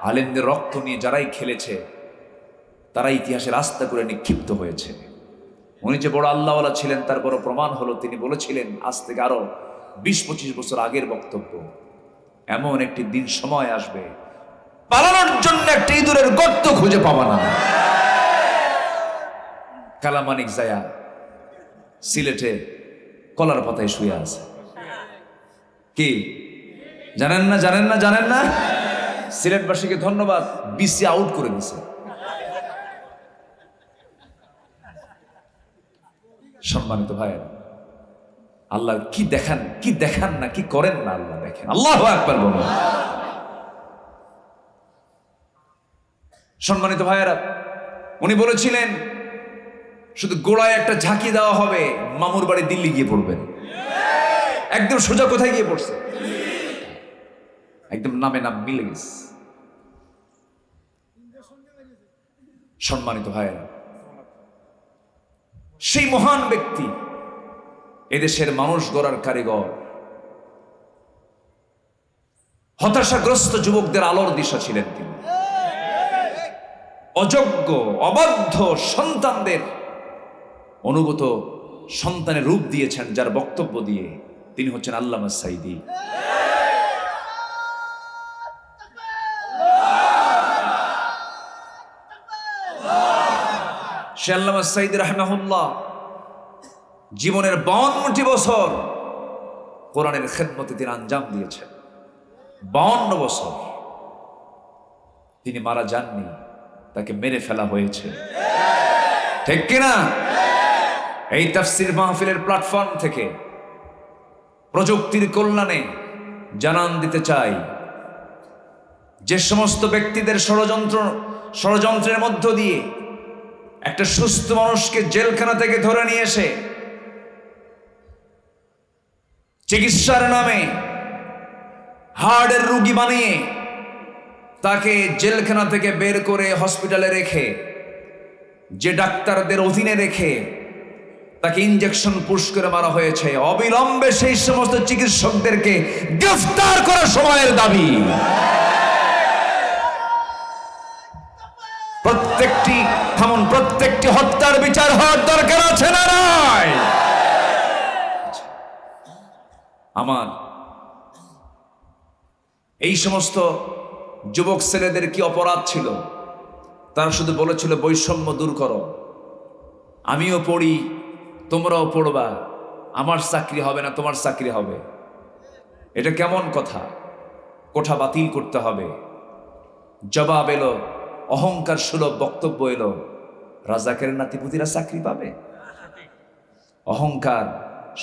আলেমদের রক্ত নিয়ে যারাই খেলেছে তারা ইতিহাসে রাস্তা করে নিক্ষিপ্ত হয়েছে। উনি যে বড় আল্লাহওয়ালা ছিলেন তার বড় প্রমাণ হলো তিনি বলেছিলেন আজ থেকে আরো 20-25 বছর আগের বক্তব্য, এমন একটি দিন সময় আসবে পালানোর জন্য একটা ইঁদুরের গর্ত খুঁজে পাবা না। কালামানিক জায়া সিলেটে কলার পাতায় শুয়ে আছে, কি জানেন না? জানেন না? জানেন না? সিলেটবাসীকে ধন্যবাদ, বিসি আউট করে দিছে। সম্মানিত ভাইয়েরা, আল্লাহ কি দেখান না, কি করেন না আল্লাহ দেখেন। আল্লাহু আকবার বলুন। সম্মানিত ভাইয়েরা, উনি বলেছিলেন শুধু গোড়ায় একটা ঝাঁকি দেওয়া হবে, মামুর বাড়ি দিল্লি গিয়ে পড়বেন। একদম সোজা কোথায় গিয়ে পড়ছে, একদম নামে নাম মিলে গেছে। সম্মানিত ভাইয়েরা, সেই মহান ব্যক্তি, এদেশের মানুষ গড়ার কারিগর, হতাশাগ্রস্ত যুবকদের আলোর দিশা ছিলেন তিনি। অযোগ্য অবাধ্য সন্তানদের অনুগত সন্তানের রূপ দিয়েছেন যার বক্তব্য দিয়ে, তিনি হচ্ছেন আল্লামা সাঈদী। সে আল্লামা সাঈদী রাহিমাহুল্লাহ জীবনের 52টি বছর কোরআনের খেদমতে তিনি আঞ্জাম দিয়েছেন। 52 বছর তিনি মারা যাননি, তাকে মেরে ফেলা হয়েছে, ঠিক কিনা? এই তাফসীর মাহফিলের প্ল্যাটফর্ম থেকে প্রযুক্তির কল্যাণে জানান দিতে চাই, যে সমস্ত ব্যক্তিদের ষড়যন্ত্রের মধ্য দিয়ে একটা সুস্থ মানুষকে জেলখানা থেকে ধরে নিয়ে এসে চিকিৎসার নামে হার্টের রোগী বানিয়ে তাকে জেলখানা থেকে বের করে হসপিটালে রেখে, যে ডাক্তারদের অধীনে রেখে তাকে ইনজেকশন পুশ করে মারা হয়েছে, অবিলম্বে সেই সমস্ত চিকিৎসকদেরকে গ্রেফতার করার সময়ের দাবি। প্রত্যেকটি হত্যার বিচার হওয়ার দরকার আছে না নাই? আমার এই সমস্ত যুবক ছেলেদের কি অপরাধ ছিল? তারা শুধু বলেছিল বৈষম্য দূর করো, আমিও পড়ি তোমরাও পড়বা, আমার চাকরি হবে না তোমার চাকরি হবে। এটা কেমন কথা? কোঠা বাতিল করতে হবে। জবাব এলো, অহংকার সুলভ বক্তব্য এলো, রাজাকারের নাতিপুতিরা চাকরি পাবে। অহংকার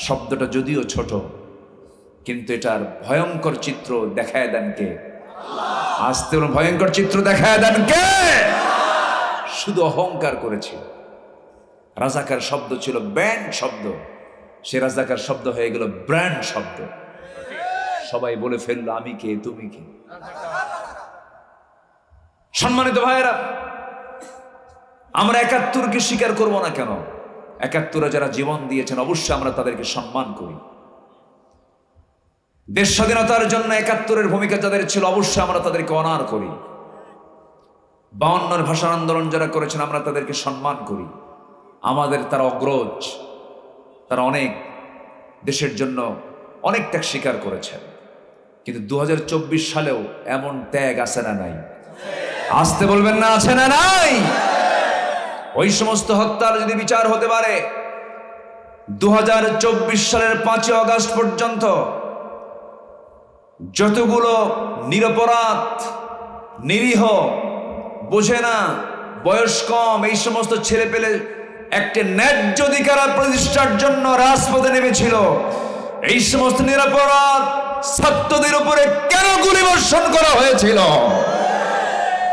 শব্দটা যদিও ছোট, কিন্তু এটার ভয়ঙ্কর চিত্র দেখায় দেন কে? আস্তে ভয়ঙ্কর চিত্র দেখায় দেন কে? শুধু অহংকার করেছিল। রাজাকার শব্দ ছিল ব্যান্ড শব্দ, সে রাজাকার শব্দ হয়ে গেল ব্র্যান্ড শব্দ। সবাই বলে ফেললো আমি কে, তুমি কে। সম্মানিত ভাইয়েরা, আমরা ৭১কে স্বীকার করব না কেন? ৭১ যারা জীবন দিয়েছেন অবশ্যই আমরা তাদেরকে সম্মান করি। দেশ স্বাধীনতার জন্য ৭১ ভূমিকা যাদের ছিল অবশ্যই আমরা তাদেরকে অনার করি। ৫২ ভাষা আন্দোলন যারা করেছেন আমরা তাদেরকে সম্মান করি। আমাদের তারা অগ্রজ, তারা অনেক দেশের জন্য অনেক ত্যাগ স্বীকার করেছেন। কিন্তু 2024 সালেও এমন ত্যাগ আছে না নাই? আসতে বলবেন না, আছে না নাই? ওই সমস্ত হত্যার যদি বিচার হতে পারে, 2024 সালের 5 আগস্ট পর্যন্ত যতগুলো নিরপরাধ, নিরীহ, বোঝে না, বয়স কম, এই সমস্ত ছেলে পেলে একটা ন্যায্য অধিকার প্রতিষ্ঠার জন্য রাজপথে নেমেছিল, এই সমস্ত নিরপরাধ ছাত্রদের উপরে কেন গুলিবর্ষণ করা হয়েছিল?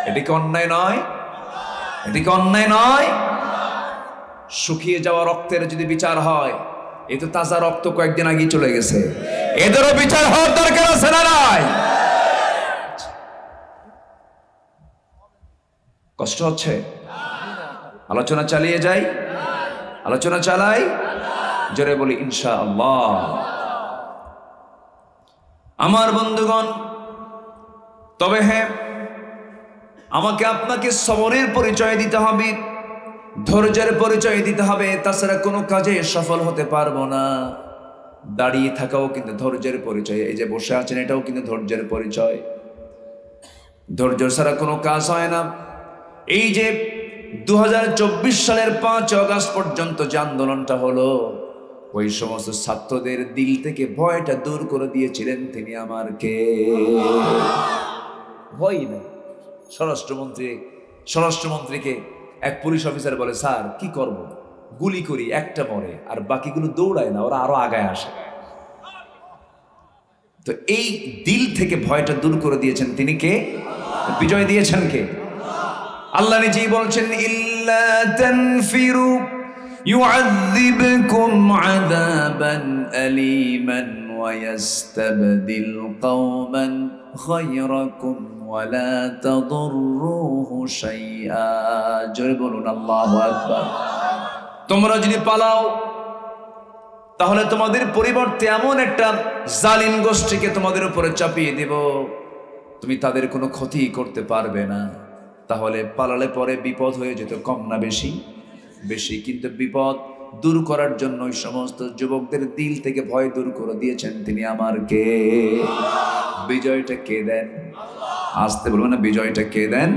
এটা কি অন্যায় নয়? এটা কি অন্যায় নয়? শুকিয়ে যাওয়া রক্তের যদি বিচার হয়, এই তো তাজা রক্ত কয়েকদিন আগেই চলে গেছে, এদেরও বিচার হওয়ার দরকার আছে না নাই? কষ্ট হচ্ছে? আলোচনা চালিয়ে যাই, আলোচনা চালাই, জোরে বলি ইনশাআল্লাহ। আমার বন্ধুগণ, তবে হ্যাঁ, আমাকে আপনাকে সবরের পরিচয় দিতে হবে, ধৈর্যের পরিচয় দিতে হবে, তাছাড়া কোনো কাজে সফল হতে পারবো না। দাঁড়িয়ে থাকাও কিন্তু ধৈর্যের পরিচয়, এই যে বসে আছেন এটাও কিন্তু ধৈর্যের পরিচয়। ধৈর্য ছাড়া কোনো কাজ হয় না। এই যে 2024 সালের 5 অগস্ট পর্যন্ত যে আন্দোলনটা হলো, ওই সমস্ত ছাত্রদের দিল থেকে ভয়টা দূর করে দিয়েছিলেন তিনি আমার কে? ভয় না। স্বরাষ্ট্রমন্ত্রীকে এক পুলিশ অফিসার বলে, স্যার কি করব, গুলি করি, একটা মরে আর বাকিগুলো দৌড়ায় না, ওরা আরো আগায় আসে। তো এই দিল থেকে ভয়টা দূর করে দিয়েছেন তিনি কে? বিজয় দিয়েছেন কে? আল্লাহ নিজেই বলছেন, ইল্লা তানফিরু يعذبكم عذابا أليما ويستبدل قوما غيركم ولا تضروه شيئا জোরে বলুন আল্লাহু আকবার। তোমরা যদি পালাও তাহলে তোমাদের পরিবর্তে এমন একটা জালিম গোষ্ঠীকে তোমাদের উপরে চাপিয়ে দেব, তুমি তাদের কোনো ক্ষতি করতে পারবে না। তাহলে পালালে পরে বিপদ হয়ে যেত কম না বেশি? বেশি। কিন্তু বিপদ দূর করার জন্য ওই সমস্ত যুবকদের দিল থেকে ভয় দূর করে দিয়েছেন তিনি আমার কে? বিজয়টা কে দেন? আসতে বলবো না, বিজয়টা কে দেন?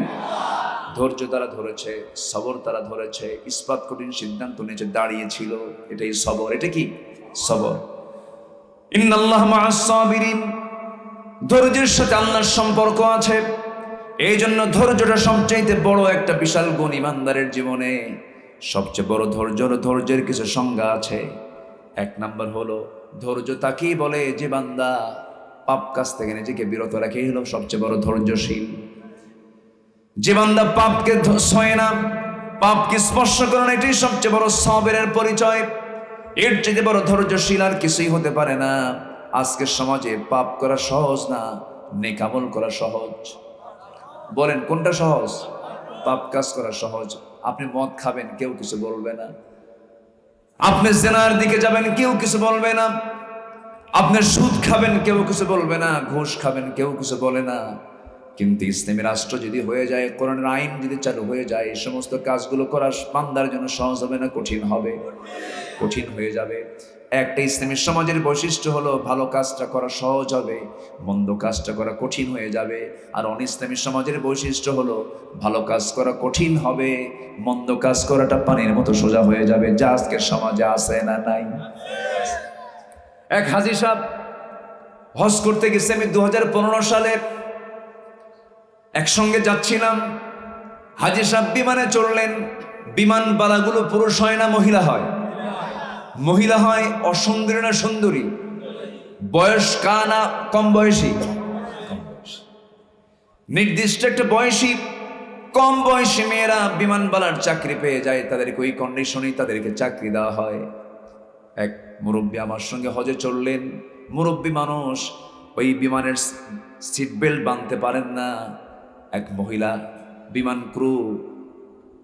ধৈর্য তারা ধরেছে, সবর তারা ধরেছে, ইস্পাত কঠিন সিদ্ধান্ত নিয়েছে, দাঁড়িয়েছিল, এটাই সবর। এটা কি সবর? ইন্নাল্লাহ মা'আস সাবিরিন, ধৈর্যের সাথে আল্লাহর সম্পর্ক আছে। এই জন্য ধৈর্যটা সবচাইতে বড় একটা বিশাল গুণ ইমানদারের জীবনে। সবচেয়ে বড় ধৈর্যের কিছু সংজ্ঞা আছে। এক নাম্বার হলো, ধৈর্য তাকেই বলে যে বান্দা পাপ কাজ থেকে নিজেকে বিরত রাখে, হলো সবচেয়ে বড় ধৈর্যশীল। যে বান্দা পাপকে ছয় না, পাপকে স্পর্শ করে না, এটাই সবচেয়ে বড় সবরের পরিচয়। এর চেয়ে বড় ধৈর্যশীল আর কিছুই হতে পারে না। আজকের সমাজে পাপ করা সহজ না, নেক আমল করা সহজ। বলেন কোনটা সহজ? পাপ কাজ করা সহজ। আপনি মদ খাবেন, কেউ কিছু বলবে না। আপনি জিনার দিকে যাবেন, কেউ কিছু বলবে না। আপনি সুদ খাবেন, কেউ কিছু বলবে না। ঘুষ খাবেন, কেউ কিছু বলে না। কিন্তু ইসলামী রাষ্ট্র যদি হয়ে যায়, কোরআনের আইন যদি চালু হয়ে যায়, এই সমস্ত কাজগুলো করা বান্দার জন্য সহজ হবে না, কঠিন হবে? কঠিন হয়ে যাবে। একটা ইসলামী সমাজের বৈশিষ্ট্য হলো ভালো কাজটা করা সহজ হবে, মন্দ কাজটা করা কঠিন হয়ে যাবে। আর অনিসলামী সমাজের বৈশিষ্ট্য হলো ভালো কাজ করা কঠিন হবে, মন্দ কাজ করাটা পানির মতো সোজা হয়ে যাবে। যা আজকের সমাজে আছে না নাই? এক হাজী সাহেব হজ করতে গেছে, আমি 2015 সালে একসঙ্গে যাচ্ছিলাম। হাজী সাহেব বিমানে চড়লেন। বিমান বালাগুলো পুরুষ হয় না মহিলা হয়? মহিলা হয়। অসুন্দরী না সুন্দরী? বয়স কানা কম বয়সী? নির্দিষ্ট একটা বয়সী কম বয়সী মেয়েরা বিমানবালার চাকরি পেয়ে যায়, তাদেরকে ওই কন্ডিশনেই তাদেরকে চাকরি দেওয়া হয়। এক মুরব্বী আমার সঙ্গে হজে চললেন। মুরব্বী মানুষ, ওই বিমানের সিট বেল্ট বাঁধতে পারেন না। এক মহিলা বিমান ক্রু,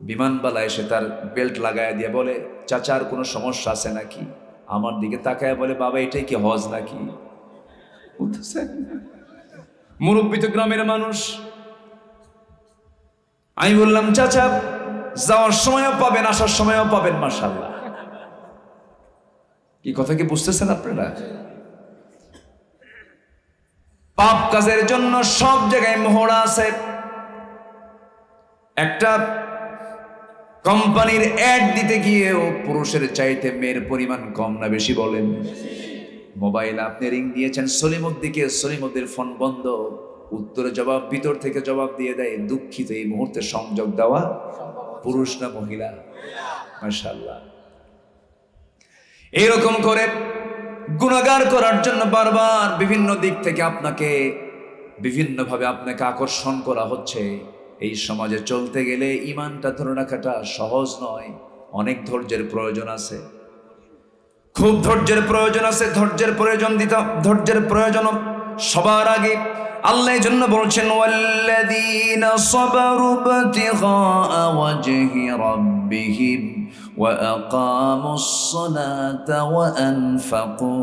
বিমানবালা এসে তার বেল্ট লাগায় দিয়ে বলে, চাচার কোনো সমস্যা আছে নাকি? আমার দিকে তাকায় বলে, বাবা এটাই কি হজ নাকি? মুরব্বী তো গ্রামের মানুষ। আমি বললাম, চাচা যাওয়ার সময়ও পাবেন, আসার সময়ও পাবেন, মাশাআল্লাহ। কি কথা কি বুঝতেছেন আপনারা? পাপ কাজের জন্য সব জায়গায় মোহরা আছে। একটা কোম্পানির অ্যাড দিতে গিয়েও পুরুষের চাইতে মেয়ের পরিমাণ কম না বেশি? বলেন। মোবাইল আপনি রিং দিয়েছেন সলিমুদ্দিকে, সলিমুদ্দির ফোন বন্ধ, উত্তরে জবাব ভিতর থেকে জবাব দিয়ে দেয়, দুঃখিত এই মুহূর্তে সংযোগ দেওয়া পুরুষ না মহিলা? মাশাআল্লাহ। এরকম করে গুনাহগার করার জন্য বারবার বিভিন্ন দিক থেকে আপনাকে বিভিন্নভাবে আপনাকে আকর্ষণ করা হচ্ছে। এই সমাজে চলতে গেলে ইমানটা ধরে রাখাটা সহজ নয়, অনেক ধৈর্যের প্রয়োজন আছে, খুব ধৈর্যের প্রয়োজন আছে। ধৈর্যের প্রয়োজন সবার আগে। আল্লাহ এই জন্য বলছেন, ওয়াল্লাযীনা সাবারু ইবতিগা ওয়াজহি রাব্বিহিম ওয়া আকামুস সালাতা ওয়া আনফাকু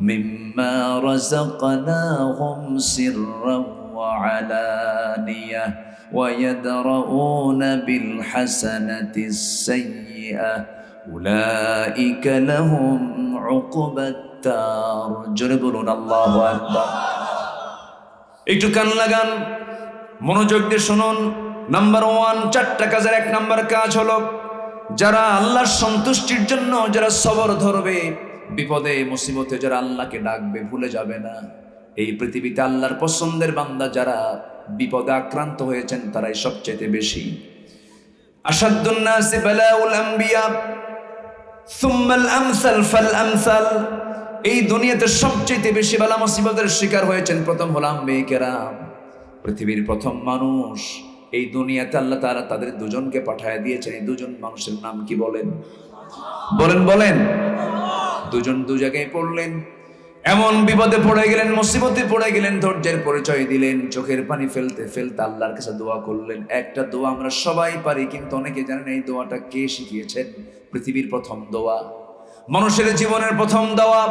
মিম্মা রাযাকনাহুম সিররান وعلانية ويدرؤون بالحسنة السيئة أولئك لهم عقبى الدار جربون الله أكبر একটু কান লাগান মনোযোগ দিয়ে শুনুন নাম্বার 1 চারটা কাজের এক নাম্বার কাজ হলো যারা আল্লাহর সন্তুষ্টির জন্য যারা সবর ধরবে বিপদে মুসিবতে যারা আল্লাহকে ডাকবে ভুলে যাবে না এই পৃথিবীতে আল্লাহর পছন্দের বান্দা যারা বিপদে আক্রান্ত হয়েছেন তারাই সবচেয়ে বেশি আশাদ্দুন নাসি বালাউল আম্বিয়া সুম্মাল আমসাল ফাল আমসাল এই দুনিয়াতে সবচেয়ে বেশি বালা মুসিবতের শিকার হয়েছেন প্রথম হলো আম্বিয়া কেরাম পৃথিবীর প্রথম মানুষ এই দুনিয়াতে আল্লাহ তাআলা তাদের দুজনকে পাঠিয়ে দিয়েছেন এই দুজন মানুষের নাম কি বলেন বলেন দুজন দু জায়গায় পড়লেন এমন বিপদে পড়ে গেলেন মুসিবতে পড়ে গেলেন ধৈর্যের পরিচয় দিলেন চোখের পানি ফেলতে ফেলতে আল্লাহর কাছে দোয়া করলেন একটা দোয়া আমরা সবাই পারি কিন্তু অনেকে জানেন এই দোয়াটা কে শিখিয়েছেন পৃথিবীর প্রথম দোয়া মানুষের জীবনের প্রথম দোয়া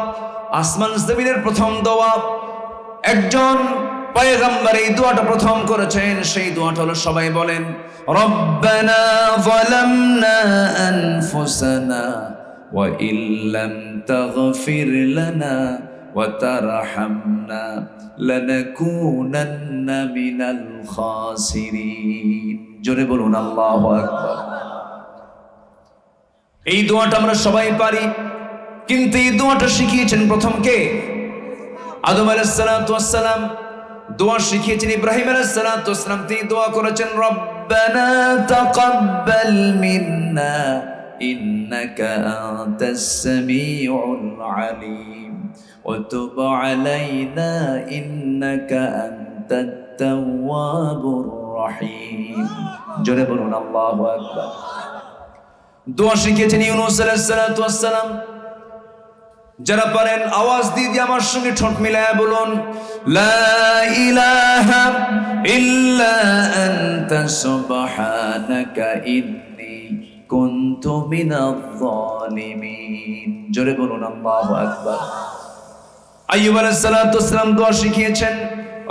আসমান জমিনের প্রথম দোয়া একজন পয়গম্বর এই দোয়াটা প্রথম করেছেন সেই দোয়াটা হলো সবাই বলেন রব্বানা যালামনা আনফুসানা ওয়া ইল্লাম তাগফির লানা ওয়া তারহামনা লানাকুনান্না মিনাল খাসিরিন জোরে বলুন আল্লাহু আকবার এই দোয়াটা আমরা সবাই পারি কিন্তু এই দোয়াটা শিখিয়েছেন প্রথম কে আদম আলাইহিস সালাতু ওয়াস সালাম দোয়া শিখিয়েছেন ইব্রাহিম আলাইহিস সালাতু ওয়াস সালাম তিনি দোয়া করেছেন রব্বানা তাকাব্বাল মিন্না ইন্নাকা আনতাস সামিউল আলিম ওয়া তুব আলাইনা ইন্নাকা আনতাত তাওয়াবুর রহিম জোরে বলুন আল্লাহু আকবার দোয়া শিখিয়েছেন ইউনূস আলাইহিস সালাতু ওয়াস সালাম যারা পারেন আওয়াজ দিয়ে আমার সঙ্গে ঠোঁট মিলায়া বলুন লা ইলাহা ইল্লা আনতা সুবহানাকা ইন্নী কুনতু মিনাজ জালিমিন জোরে বলুন আল্লাহু আকবার আইয়ুব আলাইহিস সালাতু ওয়াস সালাম দোয়া শিখিয়েছেন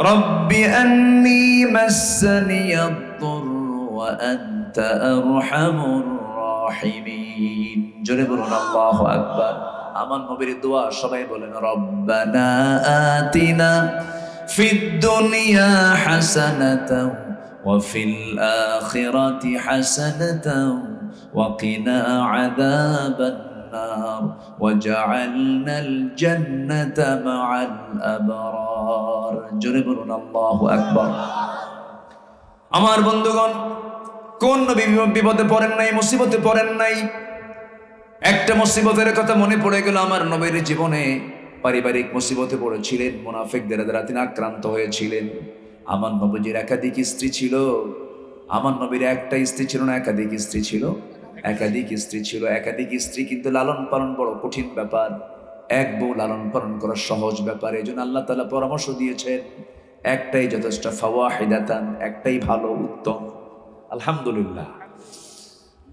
রব্বি আন্নী মাসসানিয়াদ-দুররু ওয়া আনতা আরহামুর রাহিমিন জোরে বলুন আল্লাহু আকবার আমার নবীর দোয়া সবাই বলেন রব্বানা আতিনা ফিদ দুনিয়া হাসানাতাও ওয়া ফিল আখিরাতি হাসানাতাও ওয়া কিনা আযাবান নার ওয়াজআলনাল জান্নাতা মা'আল আবরার জোরে বলুন আল্লাহু আকবার আমার বন্ধুগণ কোন নবী বিপদে পড়েন নাই মুসিবতে পড়েন নাই একটা মুসিবতের কথা মনে পড়ে গেল আমার নবীর জীবনে পারিবারিক মুসিবতে পড়েছিলেন মুনাফিকদের দ্বারা তিনি আক্রান্ত হয়েছিলেন আমার নবীর একাধিক স্ত্রী ছিল আমার নবীর একটা স্ত্রী ছিল না একাধিক স্ত্রী ছিল একাধিক স্ত্রী কিন্তু লালন পালন বড় কঠিন ব্যাপার এক বউ লালন পালন করা সহজ ব্যাপার এজন্য আল্লাহ তাআলা পরামর্শ দিয়েছেন একটাই যথেষ্ট ফাওয়াহিদাতান একটাই ভালো উত্তম আলহামদুলিল্লাহ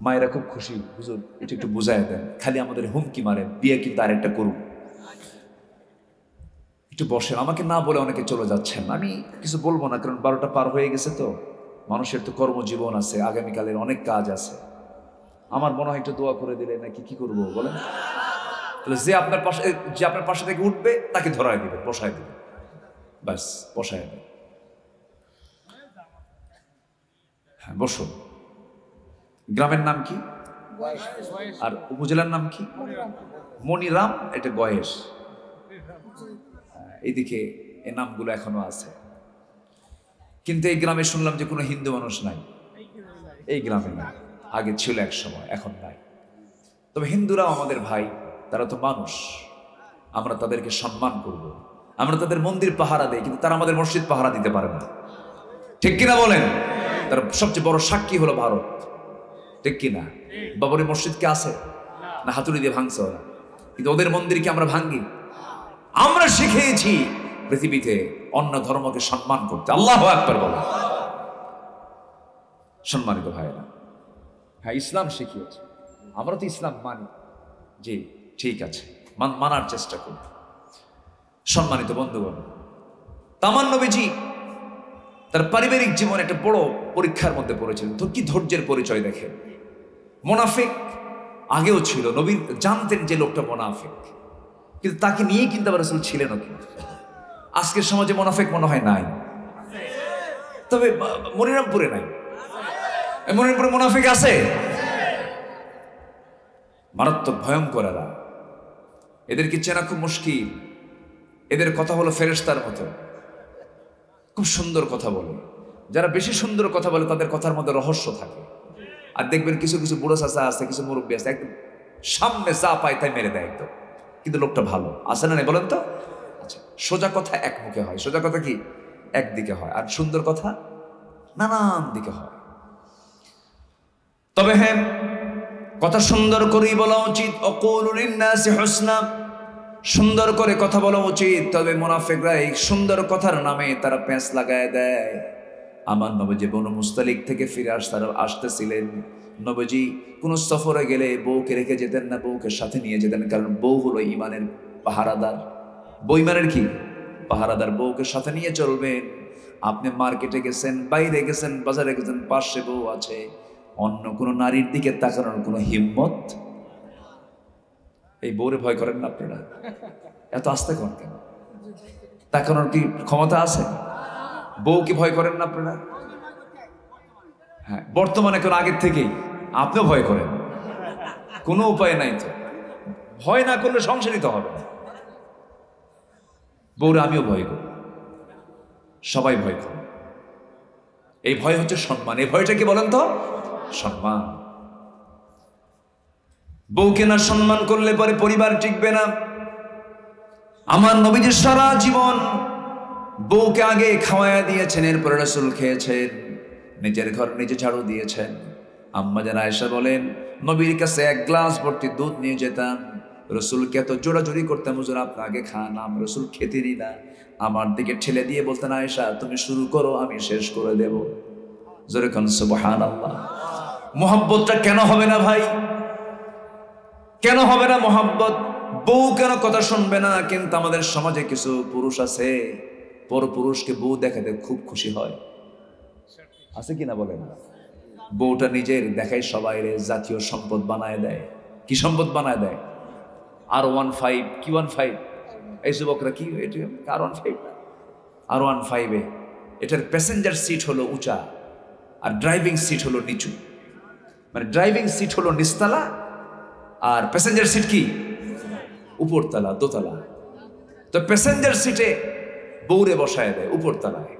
মায়েরা খুব খুশি হুজুর এটা একটু বুঝায় দেন খালি আমাদের হুমকি মারেন বিয়ে কিন্তু আরেকটা করুন একটু বসেন আমাকে না বলে অনেকে চলে যাচ্ছেন আমি কিছু বলবো না কারণ 12টা পার হয়ে গেছে তো মানুষের তো কর্মজীবন আছে আগামীকালের অনেক কাজ আছে আমার মনে হয় একটু দোয়া করে দিলে নাকি কি করবো বলেন তাহলে যে আপনার পাশে থেকে উঠবে তাকে ধরায় দিবে বসায় দিবে ব্যাস বসায় দেবে হ্যাঁ বসো গ্রামের নাম কি আর উপজেলার নাম কি মনিরাম এটা গয়েশ এইদিকে এই নামগুলো এখনো আছে কিন্তু এই গ্রামে শুনলাম যে কোনো হিন্দু মানুষ নাই এই গ্রামে নাই আগে ছিল এক সময় এখন নাই তবে হিন্দুরাও আমাদের ভাই তারা তো মানুষ আমরা তাদেরকে সম্মান করব আমরা তাদের মন্দির পাহারা দেই কিন্তু তারা আমাদের মসজিদ পাহারা দিতে পারে না ঠিক কিনা বলেন তার সবচেয়ে বড় সাক্ষী হলো ভারত ঠিক কিনা বাবরি মসজিদ কে আছে না হাতুড়ি দিয়ে ভাঙছে ওরা কিন্তু ওদের মন্দিরকে আমরা ভাঙি আমরা শিখিয়েছি পৃথিবীতে অন্য ধর্মকে সম্মান করতে আল্লাহু আকবার বলো সম্মানিত ভাইরা হ্যাঁ ইসলাম শিখিয়েছে আমরা তো ইসলাম মানি জি ঠিক আছে মানার চেষ্টা করি সম্মানিত বন্ধুগণ তামান নবীজি তার পারিবারিক জীবন একটা বড় পরীক্ষার মধ্যে পড়েছিলেন। তো কি ধৈর্যের পরিচয় দেখেন। মোনাফিক আগেও ছিল, নবী জানতেন যে লোকটা মোনাফিক, কিন্তু তাকে নিয়ে কিন্তু আবার রাসূল ছিলেনও কিন্তু। আজকের সমাজে মোনাফিক মনে হয় নাই, তবে মনিরামপুরে নাই। মনিরামপুরে মোনাফিক আছে, মারাত্মক ভয়ঙ্কর এরা। এদেরকে চেনা খুব মুশকিল। এদের কথা হলো ফেরেশতার মতো, খুব সুন্দর কথা বলে। যারা বেশি সুন্দর কথা বলে তাদের কথার মধ্যে রহস্য থাকে। আর দেখবেন কিছু কিছু বুড়ো চাচা আছে, কিছু মুরব্বী আছে, একদম সামনে যা পায় তাই মেরে দেয় একদম, কিন্তু লোকটা ভালো আছে না? বলেন তো। আচ্ছা, সোজা কথা এক মুখে হয়, সোজা কথা কি একদিকে হয়, আর সুন্দর কথা নানান দিকে হয়। তবে হ্যাঁ, কথা সুন্দর করেই বলা উচিত। অকুলু লিন্নাসি হুসনা, সুন্দর করে কথা বলা উচিত। তবে মুনাফিকরা এই সুন্দর কথার নামে তারা পেঁচ লাগায় দেয়। আমার নবীজি বনু মুস্তালিক থেকে ফিরে আসতেছিলেন। নবীজি কোন সফরে গেলে বউকে রেখে যেতেন না, বউকে সাথে নিয়ে যেতেন, কারণ বউ হলো ইমানের পাহারাদার। বউ ইমানের কি পাহারাদার। বউকে সাথে নিয়ে চলবেন। আপনি মার্কেটে গেছেন, বাইরে গেছেন, বাজারে গেছেন, পাশে বউ আছে, অন্য কোনো নারীর দিকে তাকানোর কোনো হিম্মত? এই বউরে ভয় করেন না আপনারা? এত আস্তে করেন কেন? তাকানোর কি ক্ষমতা আছে? বউ কি ভয় করেন না আপনারা? হ্যাঁ, বর্তমানে কোন আগের থেকেই আপনিও ভয় করেন, কোনো উপায় নাই তো। ভয় না করলে সংসারিত হবে না। বউরে আমিও ভয় করি, সবাই ভয় করে। এই ভয় হচ্ছে সম্মান। এই ভয়টা কি বলেন তো? সম্মান। বউকে না সম্মান করলে পরে পরিবার টিকবে না। আমার নবীজি সারা জীবন বউকে আগে খাওয়াইয়া দিয়েছেন, এরপরে রাসূল খেয়েছেন, নিজের ঘর নিজে ঝাড়ু দিয়েছেন। আম্মা জান আয়েশা বলেন, নবীর কাছে এক গ্লাস ভর্তি দুধ নিয়ে যেতাম, রাসূলকে এত জোরাজুরি করতাম, হুজুর আপনি আগে খান। রাসূল খেতেনই না, আমার দিকে ঠেলে দিয়ে বলতেন, আয়েশা তুমি শুরু করো, আমি শেষ করে দেব। জোরে কোন সুবহানাল্লাহ। মোহাব্বতটা কেন হবে না ভাই? কেন হবে না মোহাব্বত? বউ কেন কথা শুনবে না? কিন্তু আমাদের সমাজে কিছু পুরুষ আছে, পর পুরুষকে বউ দেখাতে খুব খুশি হয়, আছে কিনা বলেন? বউটা নিজের দেখায় সবাই জাতীয় সম্পদ বানায় দেয়। কি সম্পদ বানায় দেয়? R15 কি 15? এই যুবকরা কি R15 না, R15 এটার প্যাসেঞ্জার সিট হলো উঁচা আর ড্রাইভিং সিট হলো নিচু। মানে ড্রাইভিং সিট হলো নিচতলা আর প্যাসেঞ্জার সিট কি উপরতলা, দোতলা। তো প্যাসেঞ্জার সিটে বউরে বসায় দেয় উপরতলায়,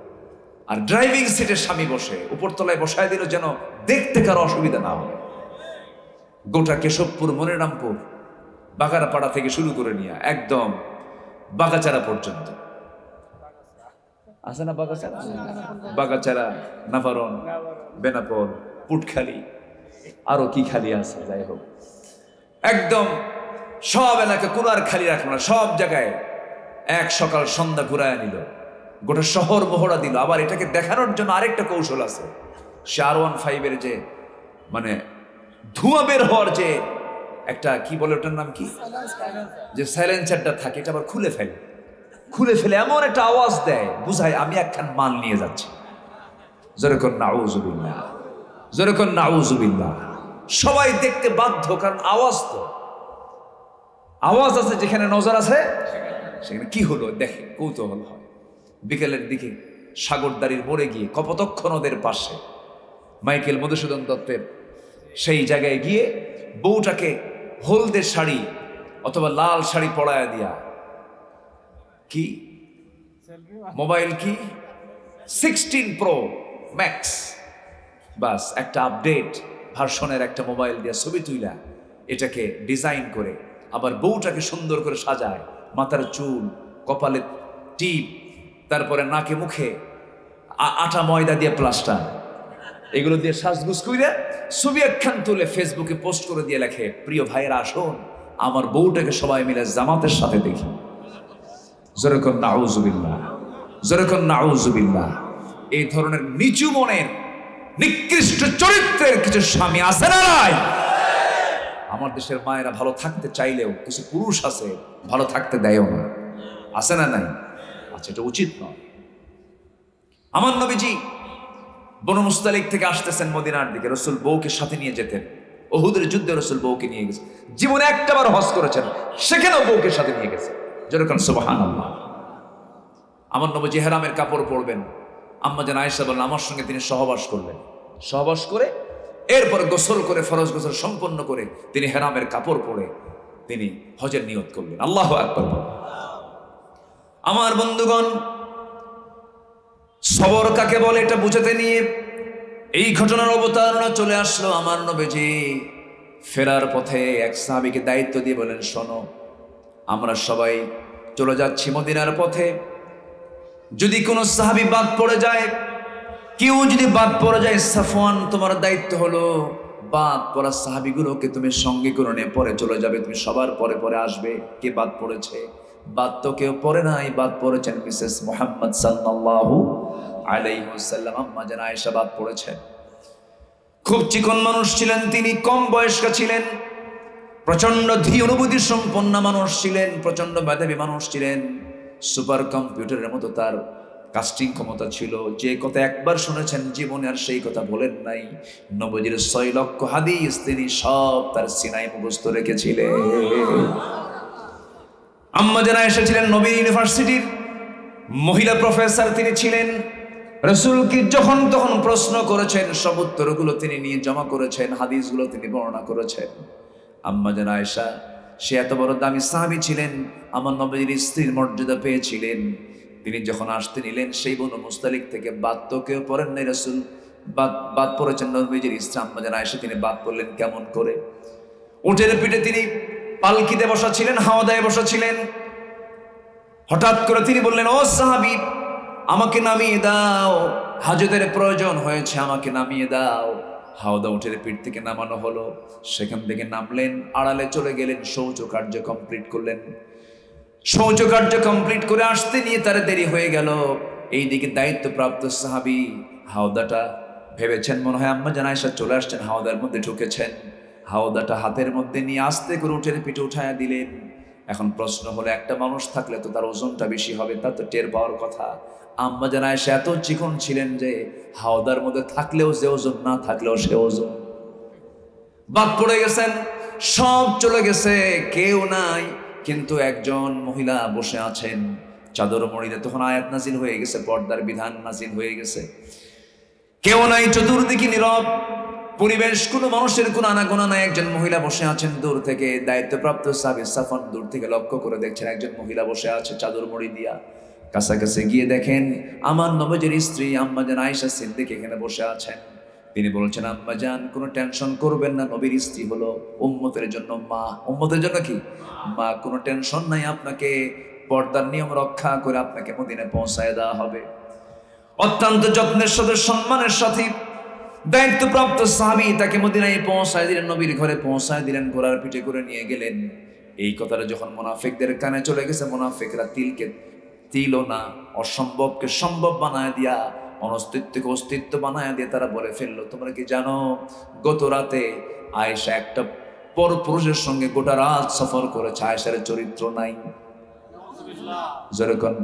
আর ড্রাইভিং সিটে স্বামী বসে উপরতলায় বসায় দিল, যেন দেখতে কারো অসুবিধা না হয়। গোটা কেশবপুর, মনিরামপুর, বাগারপাড়া থেকে শুরু করে নিয়ে একদম বাগাচারা পর্যন্ত আছে না? বাগাচারা, নাভারন, বেনাপোল, পুটখালি, আরো কি খালি আছে, যাই হোক, একদম সব এলাকা কুলার খালি রাখলো না, সব জায়গায় এক সকাল সন্ধ্যা ঘুরায় নিল, গোটা শহর মোহরা দিল। আবার এটাকে দেখানোর জন্য আরেকটা কৌশল আছে। সে R15 যে মানে ধোঁয়া বের হওয়ার যে একটা কি বলে, ওটার নাম কি, যে সাইলেন্সারটা থাকে, এটা আবার খুলে ফেলে এমন একটা আওয়াজ দেয়, বুঝায় আমি একখান মাল নিয়ে যাচ্ছি। যেরকম নাউজুবিল্লাহ, যেরকম নাউজুবিল্লাহ। সবাই দেখতে বাধ্য, কারণ আওয়াজ আছে, যেখানে নজর আছে সেখানে কি হলো দেখে কৌতূহল হয়। বিকেলের দিকে সাগরদারির মোড়ে গিয়ে কপোতাক্ষ নদের পাশে মাইকেল মধুসূদন দত্তের সেই জায়গায় গিয়ে বউটাকে হলদে শাড়ি অথবা লাল শাড়ি পরায়া দিয়া, কি মোবাইল কি 16 Pro Max, বাস একটা আপডেট ভার্সনের একটা মোবাইল দিয়া ছবি তুইলা এটাকে ডিজাইন করে, আবার বউটাকে সুন্দর করে সাজায়, মাথার চুল, কপালে টিপ, তারপরে নাকে মুখে আটা ময়দা দিয়ে প্লাস্টার, এগুলো দিয়ে সাজগুজ কইরা ছবি একখান তুলে ফেসবুকে পোস্ট করে দিয়ে লেখে, প্রিয় ভাইয়েরা আসুন আমার বউটাকে সবাই মিলে জামাতের সাথে দেখি। যেরকম নাউজুবিল্লাহ, যেরকম নাউজুবিল্লাহ। এই ধরনের নিচু মনের নিকৃষ্ট চরিত্রের কিছু স্বামী আছে না নাই? আমার দেশের মায়েরা ভালো থাকতে চাইলেও কিছু পুরুষ আছে ভালো থাকতে দেয়ও না, আছে না নাই? আচ্ছা, এটা উচিত নয়। আমার নবীজি বনু মুস্তালিক থেকে আসতেছেন মদিনার দিকে, রসুল বউকে সাথে নিয়ে যেতেন। ওহুদের যুদ্ধে রসুল বউকে নিয়ে গেছে। জীবনে একটাবার হজ করেছেন, সেখানেও বউকে সাথে নিয়ে গেছে। যেরকম সুবহানাল্লাহ। আমার নবীজি হেরামের কাপড় পরবেন, আম্মা জান আয়েশা বলেন আমার সঙ্গে তিনি সহবাস করলেন। সহবাস করে এরপর গোসল করে, ফরজ গোসল সম্পন্ন করে তিনি হেরামের কাপড় পরে তিনি হজের নিয়ত করলেন। আল্লাহু আকবার। আমার বন্ধুগণ, সবর কাকে বলে এটা বুঝাতে নিয়ে এই ঘটনার অবতারণা চলে আসলো। আমার নবীজি ফেরার পথে এক সাহাবীকে দায়িত্ব দিয়ে বলেন, শোনো, আমরা সবাই চলে যাচ্ছি মদিনার পথে, যদি কোনো সাহাবী বাদ পড়ে যায়, কেউ যদি বাদ পড়ে যায়, সাফওয়ান তোমার দায়িত্ব হলো বাদ পড়া সাহাবীগুলোকে তুমি সঙ্গে করে নিয়ে পরে চলে যাবে, তুমি সবার পরে পরে আসবে। কে বাদ পড়েছে? বাদ তো কেউ পড়ে নাই, বাদ পড়েছেন মিসেস মুহাম্মদ সাল্লাল্লাহু আলাইহি ওয়াসাল্লাম। আম্মা জান আয়েশা বাদ পড়েছেন। খুব চিকন মানুষ ছিলেন তিনি, কম বয়স্কা ছিলেন, প্রচন্ড ধী অনুভূতি সম্পন্ন মানুষ ছিলেন, প্রচন্ড মেধাবী মানুষ ছিলেন। সুপার কম্পিউটারের মতো তার কাস্টিং ক্ষমতা ছিল। যে কথা একবার শুনেছেন জীবনে আর সেই কথা বলেন নাই। নবীজির 6 লক্ষ হাদিস তিনি সব তার সিনায় মুখস্থ রেখেছিলেন। আম্মা জান আয়েশা ছিলেন নবী ইউনিভার্সিটির মহিলা প্রফেসর, তিনি ছিলেন। রাসূলকে যখন তখন প্রশ্ন করেছেন, সব উত্তরগুলো তিনি নিয়ে জমা করেছেন, হাদিসগুলো তিনি বর্ণনা করেছেন। আম্মা জান আয়েশা সে এত বড় দামি সাহাবী ছিলেন, আমার নবীর স্ত্রীর মর্যাদা পেয়েছিলেন। তিনি যখন আসতে নিলেন সেই বনু মুস্তালিক থেকে বাদ তো কেউ পড়েন নাই, রাসূল বাদ পড়েছেন নবীজির স্ত্রী আম্মা জান আয়েশা, তিনি বাদ পড়লেন কেমন করে? উটের পিঠে তিনি পালকিতে বসা ছিলেন, হাওদায় বসা ছিলেন। হঠাৎ করে তিনি বললেন, ও সাহাবী, আমাকে নামিয়ে দাও, হাজতের প্রয়োজন হয়েছে, আমাকে নামিয়ে দাও। হাওদা উটের পিঠ থেকে নামানো হলো, সেখান থেকে নামলেন, আড়ালে চলে গেলেন, শৌচ কার্য কমপ্লিট করলেন। শৌচ কার্য কমপ্লিট করে আসতে নিয়ে তার দেরি হয়ে গেল। এইদিকে দায়িত্বপ্রাপ্ত সাহাবী হাওদাটা ভেবেছেন মনে হয় আম্মা জান আয়েশা চলে আসছেন, হাওদার মধ্যে ঢুকেছেন। হাওদাটা হাতের মধ্যে নিয়ে আস্তে করে উটের পিঠে উঠায়া দিলেন। এখন প্রশ্ন হলো, একটা মানুষ থাকলে তো তার ওজনটা বেশি হবে, তার তো টের পাওয়ার কথা। আম্মা জান আয়েশা এত চিকন ছিলেন যে হাওদার মধ্যে থাকলেও যে ওজন, না থাকলেও সে ওজন। বাদ পড়ে গেছেন, সব চলে গেছে, কেউ নাই। কিন্তু একজন মহিলা বসে আছেন চাদর মুড়িতে। তখন আয়াত নাজিল হয়ে গেছে, পর্দার বিধান নাজিল হয়ে গেছে। কেউ নাই, চতুর্দিকে নীরব পরিবেশ, কোনো মানুষের কোনো আনাগোনা নাই। একজন মহিলা বসে আছেন দূর থেকে। দায়িত্বপ্রাপ্ত সাহাবী সাফওয়ান দূর থেকে লক্ষ্য করে দেখছেন একজন মহিলা বসে আছে চাদর মুড়ি দিয়া। কাছাকাছি গিয়ে দেখেন আমার নবীজির স্ত্রী আম্মা জান আয়েশা সিদ্দিক এখানে বসে আছেন। তিনি বলছেন, আম্মা জান কোনো টেনশন করবেন না, নবীর স্ত্রী হলো উম্মতের জন্য মা। উম্মতের জন্য কি মা, কোনো টেনশন নাই, আপনাকে পর্দার নিয়ম রক্ষা করে আপনাকে মদিনায় পৌঁছায় দেওয়া হবে। অত্যন্ত যত্নের সাথে, সম্মানের সাথে দায়িত্বপ্রাপ্ত সাহাবী তাকে মদিনায় পৌঁছায় দিলেন, নবীর ঘরে পৌঁছায় দিলেন, ঘোড়ার পিঠে করে নিয়ে গেলেন। এই কথাটা যখন মুনাফিকদের কানে চলে গেছে, মুনাফিকরা তিলকে তিলও না, অসম্ভবকে সম্ভব বানায় দিয়া, অনস্তিত্বকে অস্তিত্ব বানায় দিয়ে তারা বলে ফেললো, তোমরা কি জানো গত রাতে আয়েশা একটা পর পুরুষের সঙ্গে গোটা রাত সফর করেছে, আয়েশার চরিত্র নাই। জোরে কোন,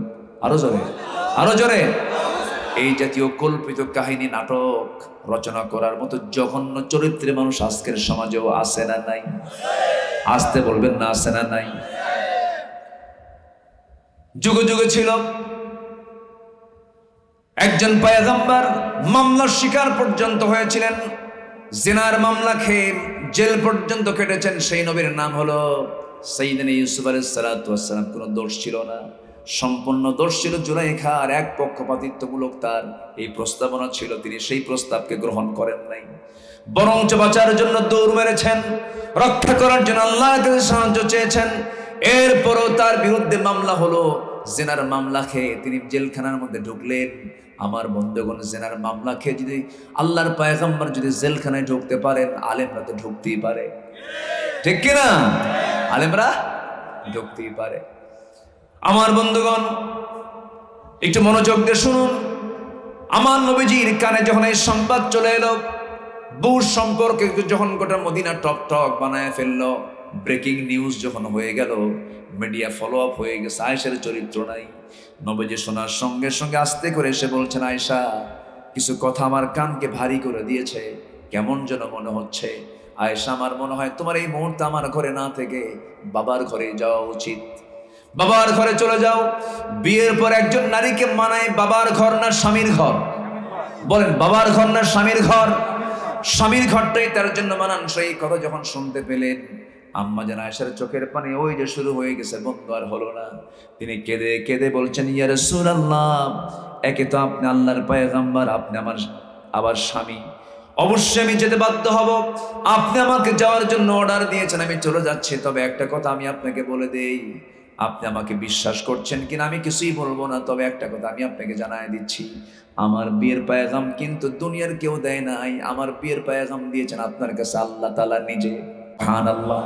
আরো জোরে, আরো জোরে। এই জাতীয় কল্পিত কাহিনী নাটক রচনা করার মতো জঘন্য চরিত্রের মানুষ আজকের সমাজেও আছে না নাই? আসতে বলবেন না, আছে না নাই? যুগে যুগে ছিল একজন পয়গম্বর, মামলার শিকার পর্যন্ত হয়েছিলেন, জিনার মামলা খেয়ে জেল পর্যন্ত কেটেছেন। সেই নবীর নাম হলো সাইয়্যিদনা ইউসুফ আলাইহিস সালাতু ওয়াস সালাম। কোনো দোষ ছিল না, সম্পূর্ণ দোষ ছিল জুলাইখার, এক পক্ষপাতিত্বমূলক তার এই প্রস্তাবনা ছিল। তিনি সেই প্রস্তাবকে গ্রহণ করেন নাই, বরঞ্চ বাঁচার জন্য দৌড় মেরেছেন, রক্ষা করার জন্য আল্লাহর কাছে সাহায্য চেয়েছেন। এরপরও তার বিরুদ্ধে মামলা হলো, জেনার মামলা খেয়ে তিনি জেলখানার মধ্যে ঢুকলেন। আমার বন্ধুগণ, জেনার মামলা খেয়ে যদি আল্লাহর পয়গম্বর যদি জেলখানায় ঢুকতে পারেন, আলেমরা তো ঢুকতেই পারে, ঠিক কিনা? আলেমরা ঢুকতেই পারে। আমার বন্ধুগণ, একটু মনোযোগ দিয়ে শুনুন। আমার নবীজির কানে যখন এই সংবাদ চলে এলো, বউ সম্পর্কে যখন গোটা মদিনা টক টক বানায় ফেললো, ব্রেকিং নিউজ যখন হয়ে গেল, মিডিয়া ফলো আপ হয়ে গেছে, আয়েশার চরিত্র নাই, নবীজি শোনার সঙ্গে সঙ্গে আস্তে করে এসে বলছেন, আয়েশা, কিছু কথা আমার কানকে ভারী করে দিয়েছে, কেমন যেন মনে হচ্ছে। আয়েশা, আমার মনে হয় তোমার এই মুহূর্তে আমার ঘরে না থেকে বাবার ঘরে যাওয়া উচিত। বাবার ঘরে চলে যাও। বিয়ের পর একজন নারীকে মানায় বাবার ঘর না স্বামীর ঘর? বলেন, বাবার ঘর না স্বামীর ঘর? স্বামীর ঘরটাই তার জন্য মানানসই। এই কথা যখন শুনতে পেলেন, আম্মা জান আয়েশার চোখের পানি ওই যে শুরু হয়ে গেছে, বন্ধ আর হলো না। তিনি কেঁদে কেঁদে বলছেন, ইয়া রাসূলুল্লাহ, একে তো আপনি আল্লাহর পয়গম্বর, আপনি আমার আবার স্বামী, অবশ্যই আমি যেতে বাধ্য হব। আপনি আমাকে যাওয়ার জন্য অর্ডার দিয়েছেন, আমি চলে যাচ্ছি। তবে একটা কথা আমি আপনাকে বলে দেই, আপনি আমাকে বিশ্বাস করছেন কিনা আমি কিছুই বলবো না, তবে একটা কথা আমি আপনাকে জানাই দিচ্ছি, আমার বিয়ের পায়গাম কিন্তু দুনিয়ার কেউ দেয় নাই। আমার বিয়ের পায়গাম দিয়েছেন আপনার কাছে আল্লাহ তাআলা নিজে। সুবহানাল্লাহ।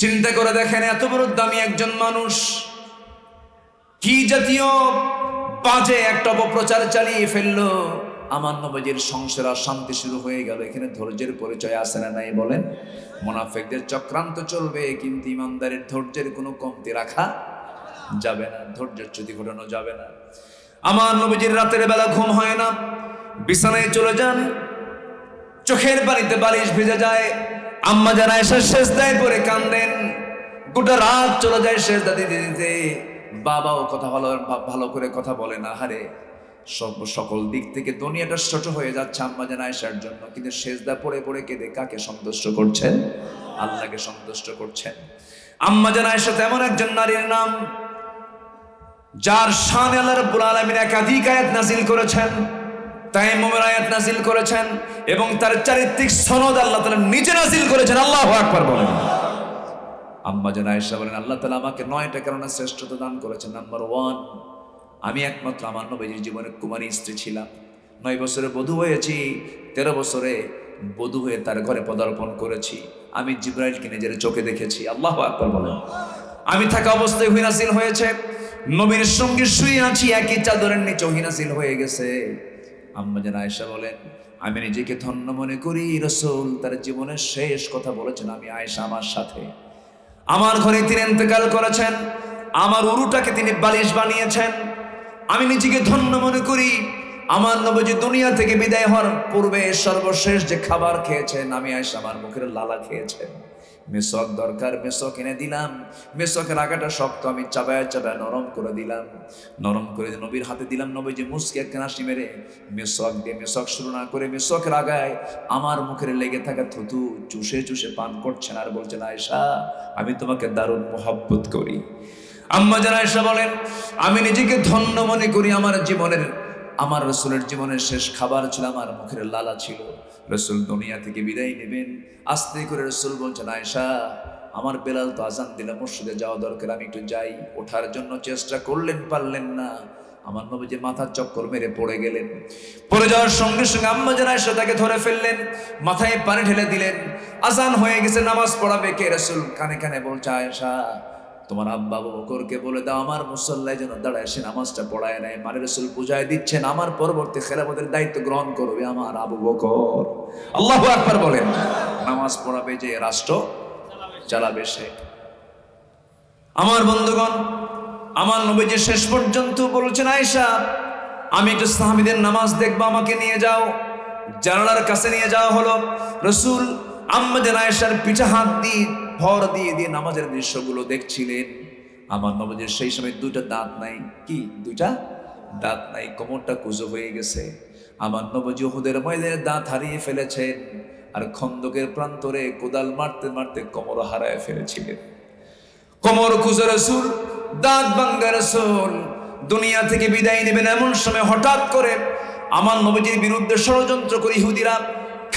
চিন্তা করে দেখেন, এত বড় দামি একজন মানুষ কি জাতীয় বাজে একটা অপপ্রচার চালিয়ে ফেললো। আমার নবীজির সংসার শান্তি শুরু হয়ে গেল। এখানে ধৈর্যের পরিচয় আছে না নাই বলেন? মুনাফিকদের চক্রান্ত চলবে, কিন্তু ইমানদারের ধৈর্যের কোনো কমতি রাখা যাবে না, ধৈর্যের চ্যুতি ঘটানো যাবে না। আমার নবীজির রাতের বেলা ঘুম হয় না, বিছানায় চলে যান, চোখের পানিতে বালিশ ভিজে যায়। আম্মা জান আয়েশা সেজদায় পড়ে কাঁদেন, গোটা রাত চলে যায় সেজদা দিতে দিতে। বাবাও কথা ভালো করে কথা বলে না। হারে, সকল দিক থেকে দুনিয়াটা ছোট হয়ে যাচ্ছে আম্মা জান আয়েশার জন্য, কিন্তু সেজদা পড়ে পড়ে কেঁদে কাকে সন্তুষ্ট করছেন? আল্লাহকে সন্তুষ্ট করছেন। আম্মা জান আয়েশা তেমন একজন নারীর নাম, যার শানে আল্লাহ রাব্বুল আলামিন একাধিক আয়াত নাযিল করেছেন, তায়াম্মুমের আয়াত নাযিল করেছেন, এবং তার চারিত্রিক সনদ আল্লাহ তাআলা নিজে নাযিল করেছেন। আল্লাহু আকবার বলেন। আম্মা জান আয়েশা বলেন, আল্লাহ তাআলা আমাকে 9টা কারণে শ্রেষ্ঠতা দান করেছেন। নাম্বার 1, আমি একমাত্র আমার নবীজির জীবনে কুমারী স্ত্রী ছিলাম। 9 বছরে বধূ হয়েছি, 13 বছরে বধূ হয়ে তার ঘরে পদার্পণ করেছি। আমি জিবরাইলকে নিজের চোখে দেখেছি। আল্লাহু আকবার বলেন। আমি থাকা অবস্থায় ওহী নাযিল হয়েছে, নবীর সঙ্গে শুয়ে আছি, একই চাদরের নিচে ওহী নাযিল হয়ে গেছে। আম্মা জান আয়েশা বলেন, আমি নিজেকে ধন্য মনে করি, রাসূল তার জীবনের শেষ কথা বলেছেন আমি আয়েশা আমার সাথে। আমার ঘরে তিনি ইন্তেকাল করেছেন, আমার উরুটাকে তিনি বালিশ বানিয়েছেন। আমি নিজেকে ধন্য মনে করি, আমার নবীজি দুনিয়া থেকে বিদায় হওয়ার পূর্বে সর্বশেষ যে খাবার খেয়েছেন, আমি আয়েশা আমার মুখের লালা খেয়েছেন। মেসক দরকার, মেসক এনে দিলাম। মেসকের আগাটা শক্ত, আমি চাবায় চাবায় নরম করে দিলাম। নরম করে নবীর হাতে দিলাম। নবীজি মুস্কি একটা হাসি মেরে মেসক দিয়ে, মেসক শুরু না করে মেসকের আগায় আমার মুখের লেগে থাকা থুতু চুষে চুষে পান করছেন আর বলছেন, আয়েশা আমি তোমাকে দারুণ মোহাব্বত করি। আম্মা জান আয়েশা বলেন, আমি নিজেকে ধন্য মনে করি, আমার রাসূলের জীবনের শেষ খাবার ছিল আমার মুখের লালা ছিল। রাসূল দুনিয়া থেকে বিদায় নেবেন, আস্তে করে রাসূল বলছেন, আয়েশা আমার বেলাল তো আজান দিলে মসজিদে যাওয়া দরকার, আমি একটু যাই। ওঠার জন্য চেষ্টা করলেন, পারলেন না। আমার নবীজি মাথার চক্কর মেরে পড়ে গেলেন। পড়ে যাওয়ার সঙ্গে সঙ্গে আম্মা জান আয়েশা তাকে ধরে ফেললেন, মাথায় পানি ঢেলে দিলেন। আজান হয়ে গেছে, নামাজ পড়াবে কে? রাসূল কানে কানে বলছে, আয়েশা তোমার আব্বা আবু বকরকে বলে দাও আমার মুসল্লায় যেন দাঁড়ায় সে নামাজটা পড়ায় নেয়। মানে রাসূল বুঝায় দিচ্ছেন, আমার পরবর্তী খেলাফতের দায়িত্ব গ্রহণ করবে আমার আবু বকর। আল্লাহু আকবার বলেন। নামাজ পড়াবে যে, রাষ্ট্র চালাবে সে। আমার বন্ধুগণ, আমার নবীজি শেষ পর্যন্ত বলেছেন, আয়েশা আমি একটু সাহাবীদের নামাজ দেখবো, আমাকে নিয়ে যাও। জানালার কাছে নিয়ে যাওয়া হলো। রাসূল আম্মা জান আয়েশার পিঠে হাত দিয়ে ভর দিয়ে দিয়ে নামাজের দৃশ্যগুলো দেখছিলেন। আমার নবীজির সেই সময় 2টা দাঁত নাই। কি 2টা দাঁত নাই? কোমরটা কুঁজো হয়ে গেছে। আমার নবীজি উহুদের ময়দানে দাঁত হারিয়ে ফেলেছেন, আর খন্দকের প্রান্তরে কোদাল মারতে মারতে কোমর হারায় ফেলেছিলেন। কোমর কুঁজো রাসূল, দাঁত ভাঙ্গা রাসূল দুনিয়া থেকে বিদায় নেবেন। এমন সময় হঠাৎ করে আমার নবীজির বিরুদ্ধে ষড়যন্ত্র করে ইহুদিরা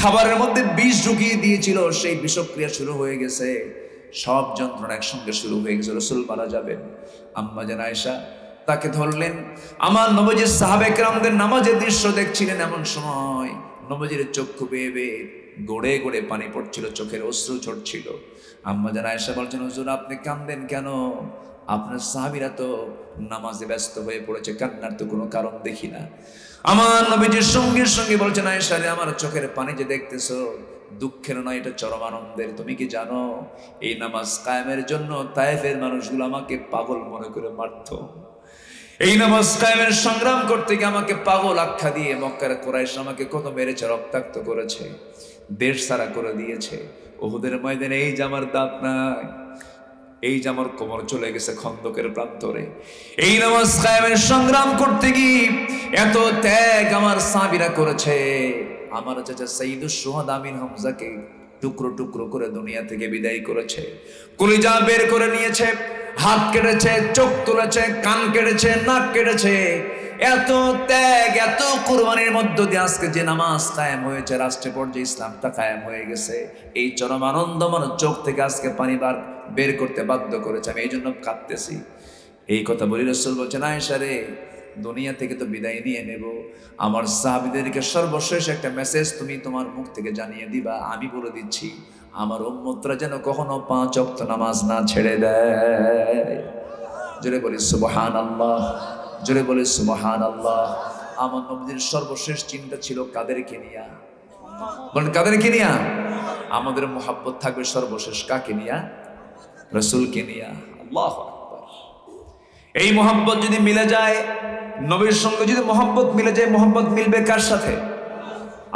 খাবারের মধ্যে বিষ ঢুকিয়ে দিয়েছিল, সেই বিষক্রিয়া শুরু হয়ে গেছে। সব যন্ত্রণা একসঙ্গে শুরু হয়ে গেছে, রাসূল মারা যাবেন। আম্মা জান আয়েশা তাকে ধরলেন। আমার নবীজির সাহাবে কেরামদের নামাজের দৃশ্য দেখছিলেন। এমন সময় নবীজির চক্ষু বেয়ে বেয়ে গড়ে গড়ে পানি পড়ছিল, চোখের অশ্রু ঝরছিল। আম্মা জান আয়েশা বলছেন, হুজুর আপনি কাঁদেন কেন? আপনার সাহাবীরা তো নামাজে ব্যস্ত হয়ে পড়েছে, কান্নার তো কোনো কারণ দেখি না। আমার নবীজির সঙ্গে সঙ্গে বলছেন, আয়েশা রে আমার চোখের পানি যে দেখতেছো দুঃখের নয়, এটা চরম আনন্দের। তুমি কি জানো এই নামাজ কায়েমের জন্য তায়েফের মানুষগুলো আমাকে পাগল মনে করে মারতো। এই নামাজ কায়েমের সংগ্রাম করতে গিয়ে আমাকে পাগল আখ্যা দিয়ে মক্কার কুরাইশ আমাকে কত মেরেছে, রক্তাক্ত করেছে, দেশ ছাড়া করে দিয়েছে। উহুদের ময়দানে এই যে আমার দাঁত নাই, এই যে আমার কোমর চলে গেছে খন্দকের প্রান্তরে। এই নামাজ কায়েমের সংগ্রাম করতে গিয়ে এত ত্যাগ আমার সাহাবীরা করেছে। আমার চাচা সাইয়্যিদুশ শুহাদা আমিন হামজাকে টুকরো টুকরো করে দুনিয়া থেকে বিদায় করেছে, কলিজা বের করে নিয়েছে, হাত কেটেছে, চোখ তুলেছে, কান কেটেছে, নাক কেটেছে। এত ত্যাগ, এত কুরবানির মধ্য দিয়ে আজকে যে নামাজ কায়েম হয়েছে, রাষ্ট্রের পর্যায়ে ইসলামটা কায়েম হয়ে গেছে। এই চরম আনন্দ আমার চোখ থেকে আজকে পানি বের করতে বাধ্য করেছে। আমি এই জন্য কাঁদতেছি। এই কথা বলি রাসূল বলছেন, আয়েশা রে, দুনিয়া থেকে তো বিদায় নিয়ে নেব, আমার সাহাবীদেরকে সর্বশেষ একটা মেসেজ তুমি তোমার মুখ থেকে জানিয়ে দিবা। আমি বলে দিচ্ছি, আমার উম্মতরা যেন কখনো 5 ওয়াক্ত নামাজ না ছেড়ে দেয়। জোরে বলি সুবহানাল্লাহ, জোরে বলি সুবহানাল্লাহ। আমার নবীর সর্বশেষ চিন্তা ছিল কাদেরকে নিয়া? বলেন কাদেরকে নিয়া? আমাদের মুহাব্বত থাকবে সর্বশেষ কাকে নিয়া? রাসূলকে নিয়া। আল্লাহু আকবার। এই মুহাব্বত যদি মিলে যায়, নবীর সঙ্গে যদি মুহাব্বত মিলে যায়, মুহাব্বত মিলবে কার সাথে?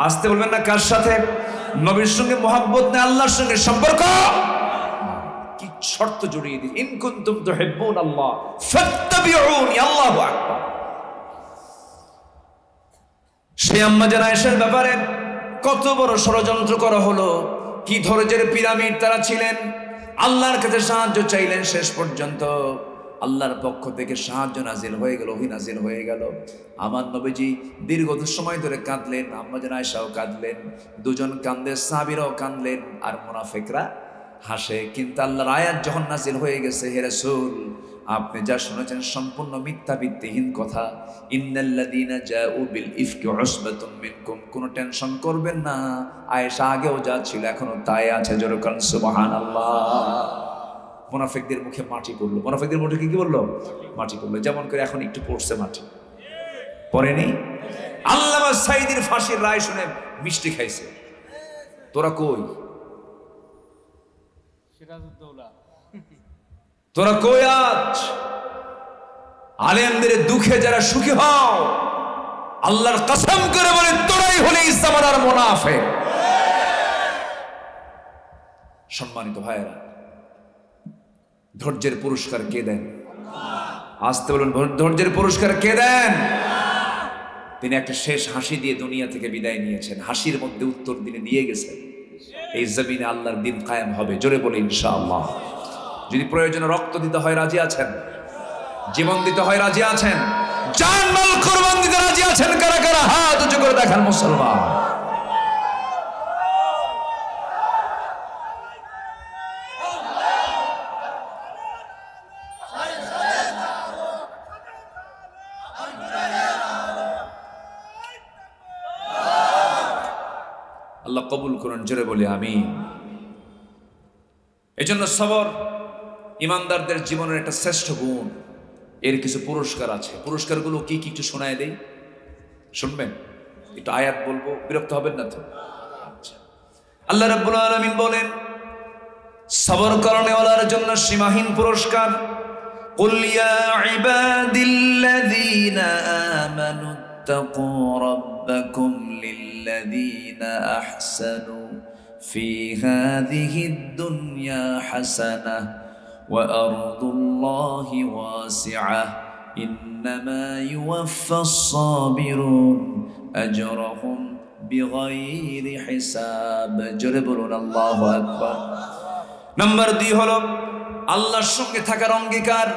আসতে বলবেন না কার সাথে? নবীর সঙ্গে মুহাব্বত নেই, আল্লাহর সঙ্গে সম্পর্ক। কি শর্ত জড়িয়ে দিই, ইন কুনতুম তুহিব্বুন আল্লাহ ফাত্তাবিউনি। আল্লাহু আকবার। সেই আম্মা জান আয়েশার ব্যাপারে কত বড় ষড়যন্ত্র করা হলো, কি ধৈর্যের পিরামিড তারা ছিলেন। আল্লাহর কাছে সাহায্য চাইলেন, শেষ পর্যন্ত আল্লাহর পক্ষ থেকে সাহায্য নাজিল হয়ে গেল, ওহী নাজিল হয়ে গেল। আমার নবীজি দীর্ঘ সময় ধরে কাঁদলেন, আম্মা জান আয়েশাও কাঁদলেন, দুজন কাঁদলেন, সাহাবীরাও কাঁদলেন, আর মুনাফিকরা হাসে। কিন্তু আল্লাহর আয়াত যখন নাজিল হয়ে গেছে, হে রাসূল, আপনি যা শুনেছেন সম্পূর্ণ মিথ্যা, ভিত্তিহীন কথা। ইন্নাল্লাযীনা জাউ বিল ইফকি উসবাতুম মিনকুম। কোনো টেনশন করবেন না, আয়েশা আগেও যা ছিল এখনো তাই আছে। জোরে বলেন সুবহানাল্লাহ। মুনাফিকদের মুখে মাটি পড়লো। মুনাফিকদের মুখে কি বললো? মাটি পড়লো। যেমন করে এখন একটু পড়ছে মাটি, পড়েনি? আল্লামা সাঈদীর ফাঁসির রায় শুনে মিষ্টি খাইছে। তোরা কই? তোরা কই আজ? আলেমদের দুঃখে যারা সুখী হও, আল্লাহর কসম করে বলে তোরাই হলে ইসলামের মুনাফিক। সম্মানিত ভাইয়েরা, ধৈর্যের পুরস্কার কে দেন? আসতে বলুন, ধৈর্যের পুরস্কার কে দেন? তিনি একটা শেষ হাসি দিয়ে দুনিয়া থেকে বিদায় নিয়েছেন। হাসির মধ্যে উত্তর তিনি দিয়ে গেছেন, এই জমিনে আল্লাহর দিন কায়েম হবে। জোরে বলে ইনশাআল্লাহ। যদি প্রয়োজনে রক্ত দিতে হয় রাজি আছেন? জীবন দিতে হয় রাজি আছেন? জান মাল কুরবান দিতে রাজি আছেন? কারা কারা হাত উঁচু করে দেখান মুসলমান। আল্লাহ কবুল করুন। জোরে বলি আমিন। এজন্য সবর ইমানদারদের জীবনের একটা শ্রেষ্ঠ গুণ। এর কিছু পুরস্কার আছে। পুরস্কারগুলো কি কি একটু শোনায় দেই, শুনবেন? একটু আয়াত বলবো, বিরক্ত হবেন না তো? আচ্ছা, আল্লাহ রাব্বুল আলামিন বলেন, সবর করনেওয়ালার জন্য সীমাহীন পুরস্কার। কুল ইয়া ইবাদিল্লাযীনা আমানু তাকু রাব্বাকুম লিল্লাযীনা আহসানু ফি হাযিহিদ দুনিয়া হাসানাহ ওয়া আরদুল্লাহি ওয়াসিআহ ইন্নামা ইউওয়াফফাস সাবিরুন আজরাহুম বিগাইরি হিসাব। জোরে বলুন আল্লাহু আকবার। নাম্বার 2 হলো আল্লাহর সঙ্গে থাকার অঙ্গীকার।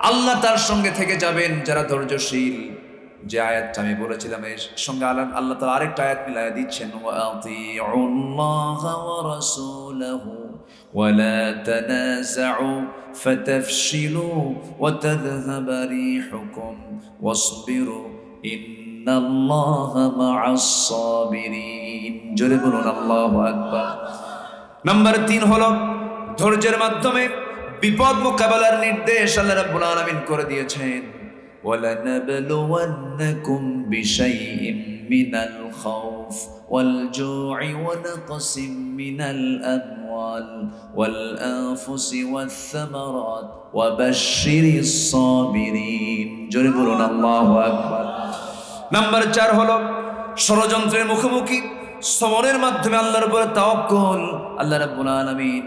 আল্লাহ তার সঙ্গে থেকে যাবেন যারা ধৈর্যশীল। যে আয়াতটা আমি বলেছিলাম এর সঙ্গে আল্লাহ তাআলা আরেকটা আয়াত মিলায়া দিচ্ছেন, ওয়া আতিউল্লাহা ওয়া রাসূলাহু ওয়া লা তানাযাউ ফাতাফশিলু ওয়া তাযহাবা রিহুকুম ওয়াসবিরু ইন্নাল্লাহা মা'আস সাবিরিন। জোরে বলুন আল্লাহু আকবার। নাম্বার 3 হলো ধৈর্যের মাধ্যমে বিপদ মোকাবেলার নির্দেশ আল্লাহ রাব্বুল আলামিন করে দিয়েছেন। وَلَنَبْلُوَنَّكُمْ بِشَيْءٍ مِّنَ الْخَوْفِ وَالْجُوعِ وَنَقْصٍ مِّنَ الْأَمْوَالِ الأموال والأنفس والثمرات وبشر الصابرين জোরে বলুন আল্লাহু আকবার। নাম্বার 4 হলো ষড়যন্ত্রের মুখোমুখি সবরের মাধ্যমে আল্লাহর উপর তাওয়াক্কুল। আল্লাহ রাব্বুল আলামিন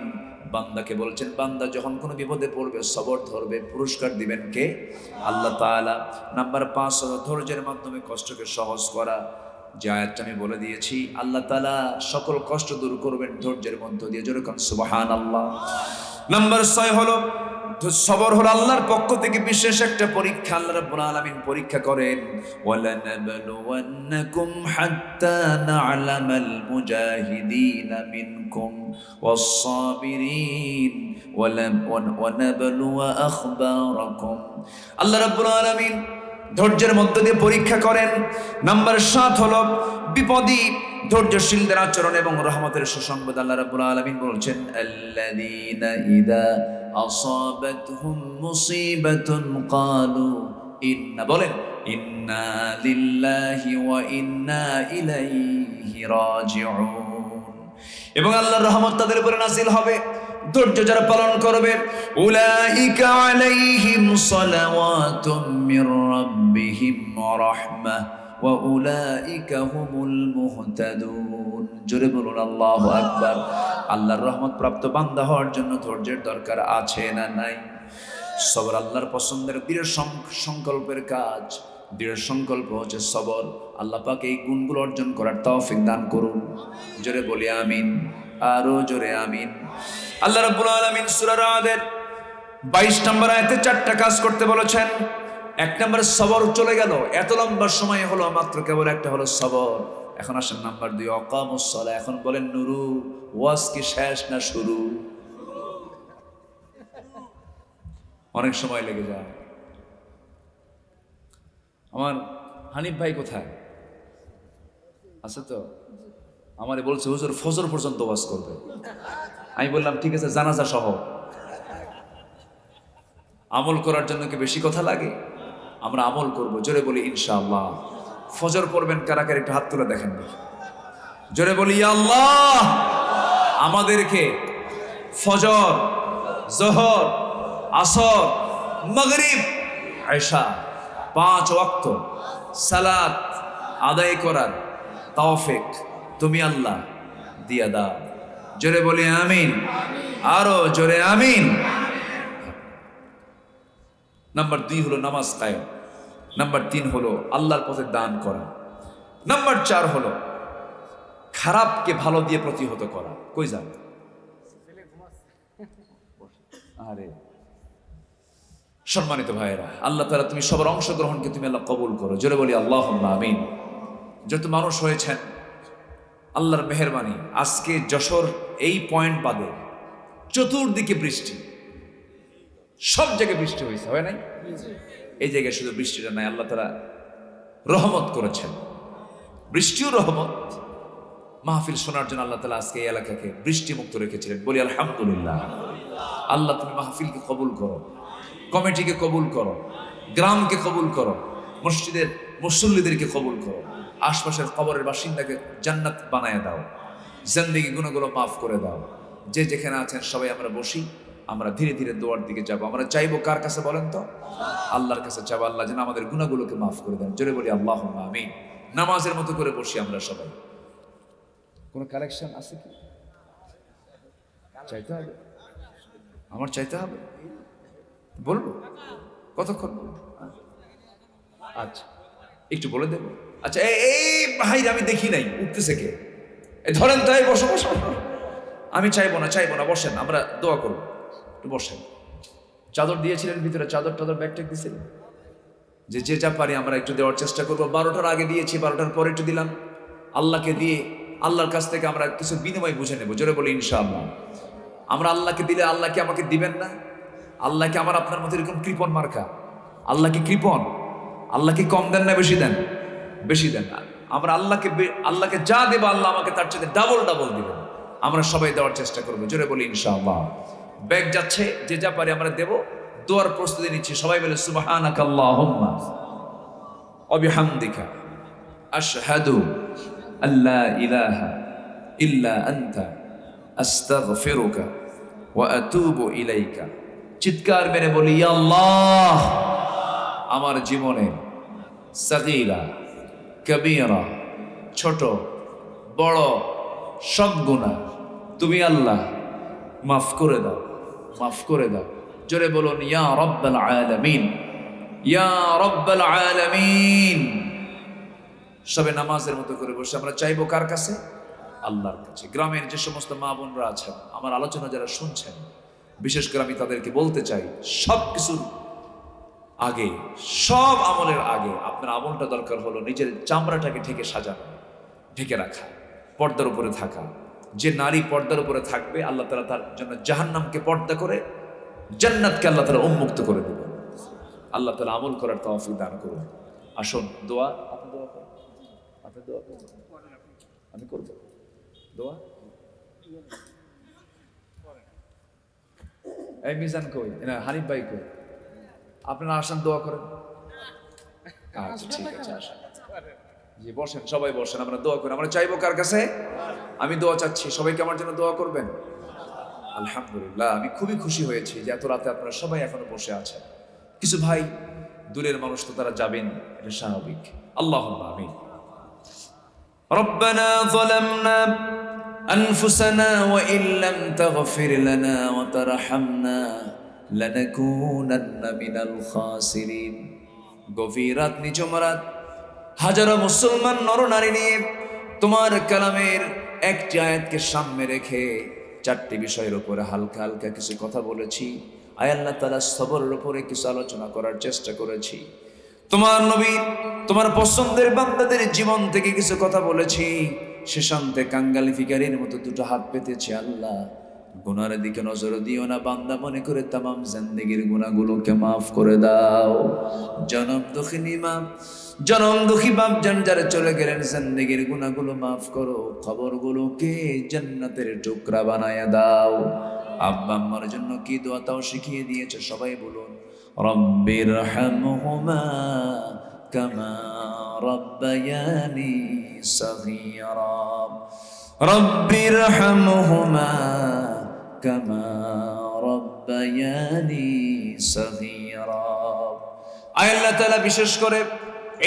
বান্দাকে বলছেন, বান্দা যখন কোনো বিপদে পড়বে সবর ধরবে, পুরস্কার দিবেন কে? আল্লাহ তাআলা। নাম্বার 5 হলো ধৈর্যের মাধ্যমে কষ্টকে সহজ করা। যে আয়াতটা আমি বলে দিয়েছি, আল্লাহ তাআলা সকল কষ্ট দূর করবেন ধৈর্যের মধ্য দিয়ে। জোরে কোন সুবহানাল্লাহ। নাম্বার 6 হলো সবর হলো আল্লাহর পক্ষ থেকে বিশেষ একটা পরীক্ষা। আল্লাহ রাব্বুল আলামিন পরীক্ষা করেন, ওয়ালানাবলুওয়ান্নাকুম হাত্তা না'লামাল মুজাহিদিনা মিনকুম ওয়াস-সাবিরিন ওয়ানাবলুয়া আখবারাকুম। আল্লাহ রাব্বুল আলামিন ধৈর্যের মধ্য দিয়ে পরীক্ষা করেন। নাম্বার 7 হলো বিপদী ধৈর্যশীলদের আচরণ এবং রহমতের সুসংবাদ। আল্লাহ রাব্বুল আলামিন বলছেন, আল্লাযীনা ইযা আসাবাতহুম মুসিবাতুন ক্বালু ইন্না, বলেন ইন্না লিল্লাহি ওয়া ইন্না ইলাইহি রাজিউন। এবং আল্লাহর রহমত তাদের উপরে নাযিল হবে ধৈর্য যারা পালন করবে। উলাইকা আলাইহিম সালাওয়াতুম মির রাব্বিহিম ওয়া রাহমাহ ওয়া উলাইকা হুমুল মুহতাদুন। জোরে বলুন আল্লাহু আকবার। আল্লাহর রহমত প্রাপ্ত বান্দা হওয়ার জন্য ধৈর্যের দরকার আছে না নাই? সবর আল্লাহর পছন্দের দৃঢ় সংকল্পের কাজ। দৃঢ় সংকল্প হচ্ছে সবর। আল্লাহ পাক এই গুণগুলো অর্জন করার তৌফিক দান করুন। জোরে বলি আমিন, আরো জোরে আমিন। আল্লাহ রাব্বুল আলামিন সূরা রাদের 22 নম্বর আয়াতে 4টা কাজ করতে বলেছেন। 1 নম্বর সবর চলে গেল, এত লম্বা সময় হলো, মাত্র কেবল একটা হলো সবর। এখন আসেন নাম্বার 2, আকামুস সালাহ। এখন বলেন নুরু, ওয়াজ কি শেষ না শুরু? অনেক সময় লেগে যায়। আমার হানিফ ভাই কোথায় আছে? তো আমারে বলছে হুজুর ফজর পর্যন্ত ওয়াজ করবে। আমি বললাম ঠিক আছে, জানাজা সহ। আমল করার জন্য কি বেশি কথা লাগে? আমরা আমল করব। জোরে বলি ইনশাআল্লাহ। ফজর পড়বেন কারা কারা? একটু হাত তুলে দেখেন। জোরে বলি ইয়া আল্লাহ, আমাদেরকে ফজর, যোহর, আসর, মাগরিব, ইশা 5 ওয়াক্ত সালাত আদায় করার তৌফিক তুমি আল্লাহ দিয়া দাও। জোরে বলি আমিন, আরো জোরে আমিন। নাম্বার 2 হলো নামাজ কায়েম। নাম্বার 3 হলো আল্লাহর পথে দান করা। নাম্বার 4 হলো খারাপকে ভালো দিয়ে প্রতিহত করা। কই যান? আরে সম্মানিত ভাইয়েরা, আল্লাহ তাআলা তুমি সবার অংশগ্রহণকে তুমি আল্লাহ কবুল করো। জোরে বলি আল্লাহুম্মা আমিন। যত মানুষ হয়েছেন আল্লাহর মেহেরবানি, আজকে যশোর এই পয়েন্ট বাদে চতুর্দিকে বৃষ্টি, সব জায়গায় বৃষ্টি হয়েছে, হয় নাই? এই জায়গায় শুধু বৃষ্টিটা নাই, আল্লাহ তাআলা রহমত করেছেন। বৃষ্টিও রহমত। মাহফিল শোনার জন্য আল্লাহ তাআলা আজকে এই এলাকাকে বৃষ্টি মুক্ত রেখেছিলেন। বলি আলহামদুলিল্লাহ। আল্লাহ তুমি মাহফিলকে কবুল করো, কমিটিকে কবুল করো, গ্রামকে কবুল করো, মসজিদের মুসল্লিদেরকে কবুল করো, আশপাশের কবরের বাসিন্দাকে জান্নাত বানায় দাও, জিন্দেগি গুনাহগুলো মাফ করে দাও। যে যেখানে আছেন সবাই আমরা বসি, আমরা ধীরে ধীরে দোয়ার দিকে যাব। আমরা চাইবো কার কাছে বলেন তো? আল্লাহর কাছে চাবো, আল্লাহ যেন আমাদের গুনাহগুলোকে মাফ করে দেন। জোরে বলি আল্লাহুম্মা আমিন। নামাজের মতো করে বসি আমরা সবাই। কোনো কালেকশন আছে কি? চাইতে হবে, আমার চাইতে হবে। বলবো কতক্ষণ? আচ্ছা একটু বলে দেবো। আচ্ছা এই ভাই আমি দেখি নাই, উঠতেছে কে? ধরেন তাই, বসো বসো। আমি চাইবো না বসেন, আমরা দোয়া করবো। একটু বসেন। চাদর দিয়েছিলেন ভিতরে, চাদর ব্যাগ ট্যাগ দিয়েছিলেন। যে যা পারি আমরা একটু দেওয়ার চেষ্টা করবো। 12টার আগে দিয়েছি, 12টার পরে একটু দিলাম। আল্লাহকে দিয়ে আল্লাহর কাছ থেকে আমরা কিছু বিনিময় বুঝে নেবো। জোরে বলি ইনশাআল্লাহ। আমরা আল্লাহকে দিলে আল্লাহ কি আমাকে দিবেন না? আল্লাহকে আমার আপনার মতো এরকম কৃপণ মার্কা? আল্লাহ কি কৃপণ? আল্লাহ কি কম দেন না বেশি দেন? বেশি দেন। আমরা আল্লাহকে যা দেবো আল্লাহ আমাকে তার চেয়ে ডাবল দিবেন। আমরা সবাই দেওয়ার চেষ্টা করবো। জোরে বলি ইনশাআল্লাহ। ব্যাগ যাচ্ছে, যে যা পারি আমরা দেবো। দোয়ার প্রস্তুতি নিচ্ছি, সবাই বলে সুবহানাকা আল্লাহুম্মা ওয়া বিহামদিকা আশহাদু আল্লা ইলাহা ইল্লা আনতা আস্তাগফিরুকা ওয়া আতুবু ইলাইকা। চিৎকার মেরে বলি, ইয়া আল্লাহ, আমার জীবনে সাগীরা কবীরা, ছোট বড় সব গুনাহ তুমি আল্লাহ মাফ করে দাও, মাফ করে দাও। জোরে বলুন, ইয়া রাব্বাল আলামিন, ইয়া রাব্বাল আলামিন। সবে নামাজের মতো করে বসে আমরা চাইবো কার কাছে? আল্লাহর কাছে। গ্রামের যে সমস্ত মা বোনরা আছেন, আমার আলোচনা যারা শুনছেন, বিশেষ করে আমি তাদেরকে বলতে চাই, সব কিছুর আগে, সব আমলের আগে আপনার আমলটা দরকার হলো নিজের চামড়াটাকে ঢেকে সাজানো, ঢেকে রাখা, পর্দার উপরে থাকা। যে নারী পর্দার উপরে থাকবে, আল্লাহ তাআলা তার জন্য জাহান্নামকে পর্দা করে জান্নাতকে আল্লাহ তাআলা উন্মুক্ত করে দেবেন। আল্লাহ তাআলা আমল করার তৌফিক দান করুন। আসুন দোয়া, আপনি দোয়া করেন, আপনি দোয়া করেন, আমি করব দোয়া। এই মিজান কই, না হানিফ ভাই কই, আপনারা আসেন দোয়া করেন। আচ্ছা ঠিক আছে, আসেন, জি বসেন, সবাই বসেন, আমরা দোয়া করি। আমরা চাইবো কার কাছে? আমি দোয়া চাচ্ছি, সবাইকে আমার জন্য দোয়া করবেন। আলহামদুলিল্লাহ, আমি খুবই খুশি হয়েছি যে এত রাতে আপনারা সবাই এখনো বসে আছেন। কিছু ভাই দূরের মানুষ, তো তারা যাবেন, এটা স্বাভাবিক। আল্লাহুম্মা আমিন। রব্বানা যালামনা আনফুসানা ওয়া ইল্লাম তাগফির লানা ওয়া তারহামনা লানাকুনান্না মিনাল খাসিরিন। গভীর রাত, নিঝুম রাত, হাজারো মুসলমান নরনারী নিয়ে তোমার কালামের একটি আয়াতকে সামনে রেখে চারটি বিষয়ের উপরে হালকা হালকা কিছু কথা বলেছি। আয় আল্লাহ তাআলা, সবরের উপরে কিছু আলোচনা করার চেষ্টা করেছি। তোমার নবী, তোমার পছন্দের বান্দাদের জীবন থেকে কিছু কথা বলেছি। শেষান্তে কাঙ্গালি ফিকারির মতো দুটো হাত পেতেছি। আল্লাহ, গুনার দিকে নজর দিও না, বান্দা মনে করে তামাম জিন্দেগির গুনাহগুলোকে মাফ করে দাও। জনম দুঃখিনী মা, জনম দুঃখী বাপ জান যারা চলে গেলেন, জিন্দেগির গুনাহগুলো মাফ করো, খবরগুলোকে জান্নাতের টুকরা বানায়া দাও। আব্বা আম্মার জন্য কি দোয়া তাও শিখিয়ে দিয়েছে, সবাই বলুন, রব্বির হামহুমা কামা রব্বায়ানি সগীরা, রব্বির হামহুমা কামা রব্বায়ানি সগীরা। আয় আল্লাহ তাআলা, বিশেষ করে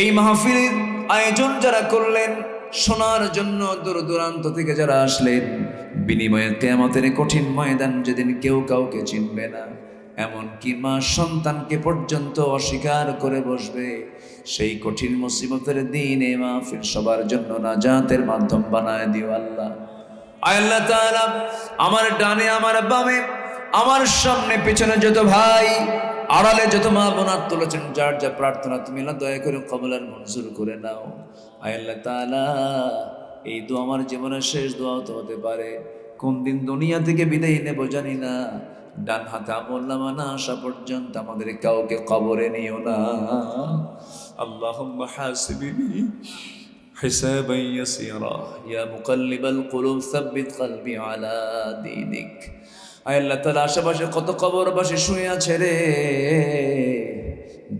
এই মাহফিলের আয়োজন যারা করলেন, শোনার জন্য দূর দূরান্ত থেকে যারা আসলেন, বিনিময়ে কিয়ামতের কঠিন ময়দান যেদিন কেউ কাউকে চিনবে না, এমনকি মা সন্তানকে পর্যন্ত অস্বীকার করে বসবে, সেই কঠিন মুসিবতের দিনে মাহফিল সবার জন্য নাজাতের মাধ্যম বানায় দিও আল্লাহ। আয় আল্লাহ তাআলা, আমার ডানে, আমার বামে, আমার সামনে পেছনে যত ভাই, আড়ালে যত মা বোন হাত তুলেছেন, যার যা প্রার্থনা তুমি আল্লাহ দয়া করে কবুল আর মঞ্জুর করে নাও। আয় আল্লাহ তাআলা, এই দোয়া আমার জীবনের শেষ দোয়া হতে পারে। কোন দিন দুনিয়া থেকে বিদায় নেব জানি না, ডান হাতে আমলনামা না আসা পর্যন্ত আমাদের কাউকে কবরে নিও না। আল্লাহুম্মা হাসিবিনি হিসাবান ইয়াসীরা, ইয়া মুকাল্লিবাল কুলুব সাব্বিত কলবি আলা দীনিক। আয় আল্লাহ তাআলা, আশেপাশে কত কবরবাসী শুয়ে আছে রে,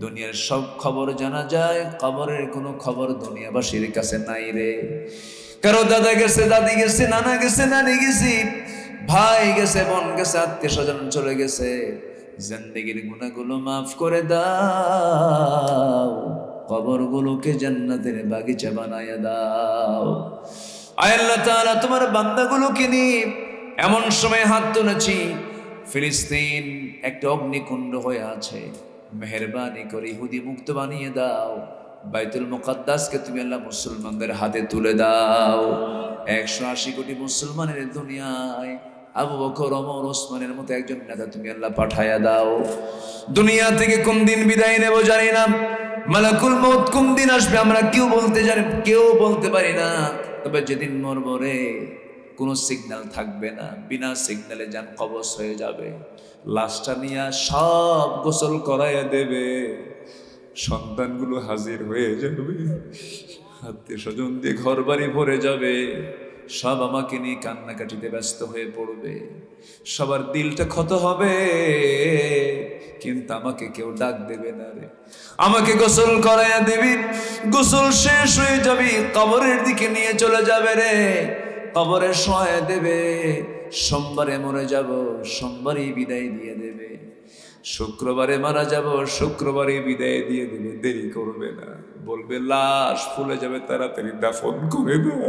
দুনিয়ার সব খবর জানা যায়, কবরের কোনো খবর দুনিয়াবাসীর কাছে নাই রে। কারো দাদা গেছে, দাদি গেছে, নানা গেছে, নানি গেছি, ভাই গেছে, বোন গেছে, আত্মীয় স্বজন চলে গেছে। জিন্দেগির গুনাহগুলো মাফ করে দাও, কবরগুলোকে জান্নাতের বাগিচা বানায়া দাও। আয় আল্লাহ তাআলা, তোমার বান্দাগুলোকে নিয়ে এমন সময় হাত তুলেছি, ফিলিস্তিন একটা অগ্নিকুণ্ড হয়ে আছে, মেহেরবানি করে ইহুদি মুক্ত বানিয়ে দাও। বাইতুল মুকাদ্দাসকে তুমি আল্লাহ মুসলমানদের হাতে তুলে দাও। 180 কোটি মুসলমানের দুনিয়ায় আবু বকর, ওমর, ওসমানের মতো একজন নেতা তুমি আল্লাহ পাঠায়া দাও। দুনিয়া থেকে কোন দিন বিদায় নেব জানি না, মালাকুল মউত কোন দিন আসবে আমরা কেউ বলতে পারি না। তবে যেদিন মরবো রে, কোনো সিগন্যাল থাকবে না, বিনা সিগন্যালে যান কবজ হয়ে যাবে। লাশটা নিয়ে সব গোসল করাইয়া দেবে, সন্তানগুলো হাজির হয়ে যাবে, আত্মীয় স্বজন দিয়ে ঘর বাড়ি ভরে যাবে, সব আমাকে নিয়ে কান্নাকাটিতে ব্যস্ত হয়ে পড়বে। সবার দিলটা ক্ষত হবে, কিন্তু আমাকে কেউ ডাক দেবে না রে। আমাকে গোসল করাইয়া দিবি, গোসল শেষ হয়ে যাবি, কবরের দিকে নিয়ে চলে যাবে রে। কবরে শোয়া দেবে। সোমবারে মরে যাব, সোমবারই বিদায় দিয়ে দেবে। শুক্রবারে মারা যাব, শুক্রবারই বিদায় দিয়ে দেবে। দেরি করবে না, বলবে লাশ ফুলে যাবে, তাড়াতাড়ি দাফন করে দাও।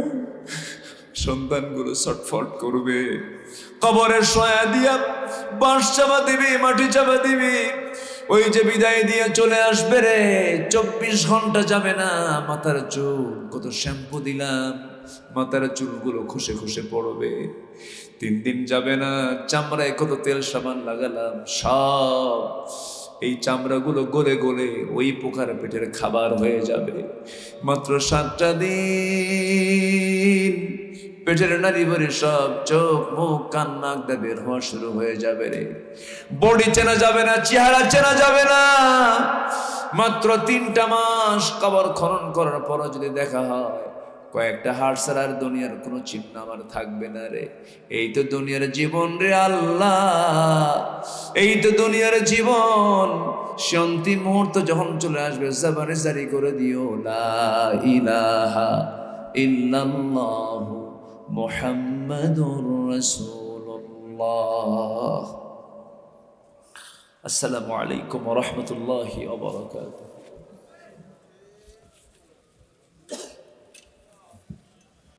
সন্তানগুলো ছটফট করবে। কবরে শোয়া দিয়া বাঁশ চাপা দিবি, মাটি চাপা দিবি। ওই যে বিদায় দিয়ে চলে আসবে রে, 24 ঘন্টা যাবে না। মাথার চুল কত শ্যাম্পু দিলাম, মাথার চুলগুলো খসে খসে পড়বে। 3 দিন যাবে না, চামড়ায় কত তেল সাবান লাগালাম, সব এই চামড়াগুলো গলে গলে ওই পোকার পেটের খাবার হয়ে যাবে। মাত্র 7টা দিন পেটের নারী ভরে সব চোখ মুখ কান নাক দিয়ে বের হওয়া শুরু হয়ে যাবে রে। বডি চেনা যাবে না, চেহারা চেনা যাবে না। মাত্র 3টা মাস কবর খনন করার পর যদি দেখা হয় কয়েকটা হাড় ছাড়ার দুনিয়ার কোনো চিহ্ন আমার থাকবে না রে। এই তো দুনিয়ার জীবন রে আল্লাহ, এই তো দুনিয়ার জীবন। সে অন্তিম মুহূর্ত যখন চলে আসবে, জবানে জারি করে দিও লা ইলাহা ইল্লাল্লাহু মুহাম্মাদুর রাসূলুল্লাহ। আসসালামু আলাইকুম ওয়া রাহমাতুল্লাহি ওয়া বারাকাতুহু।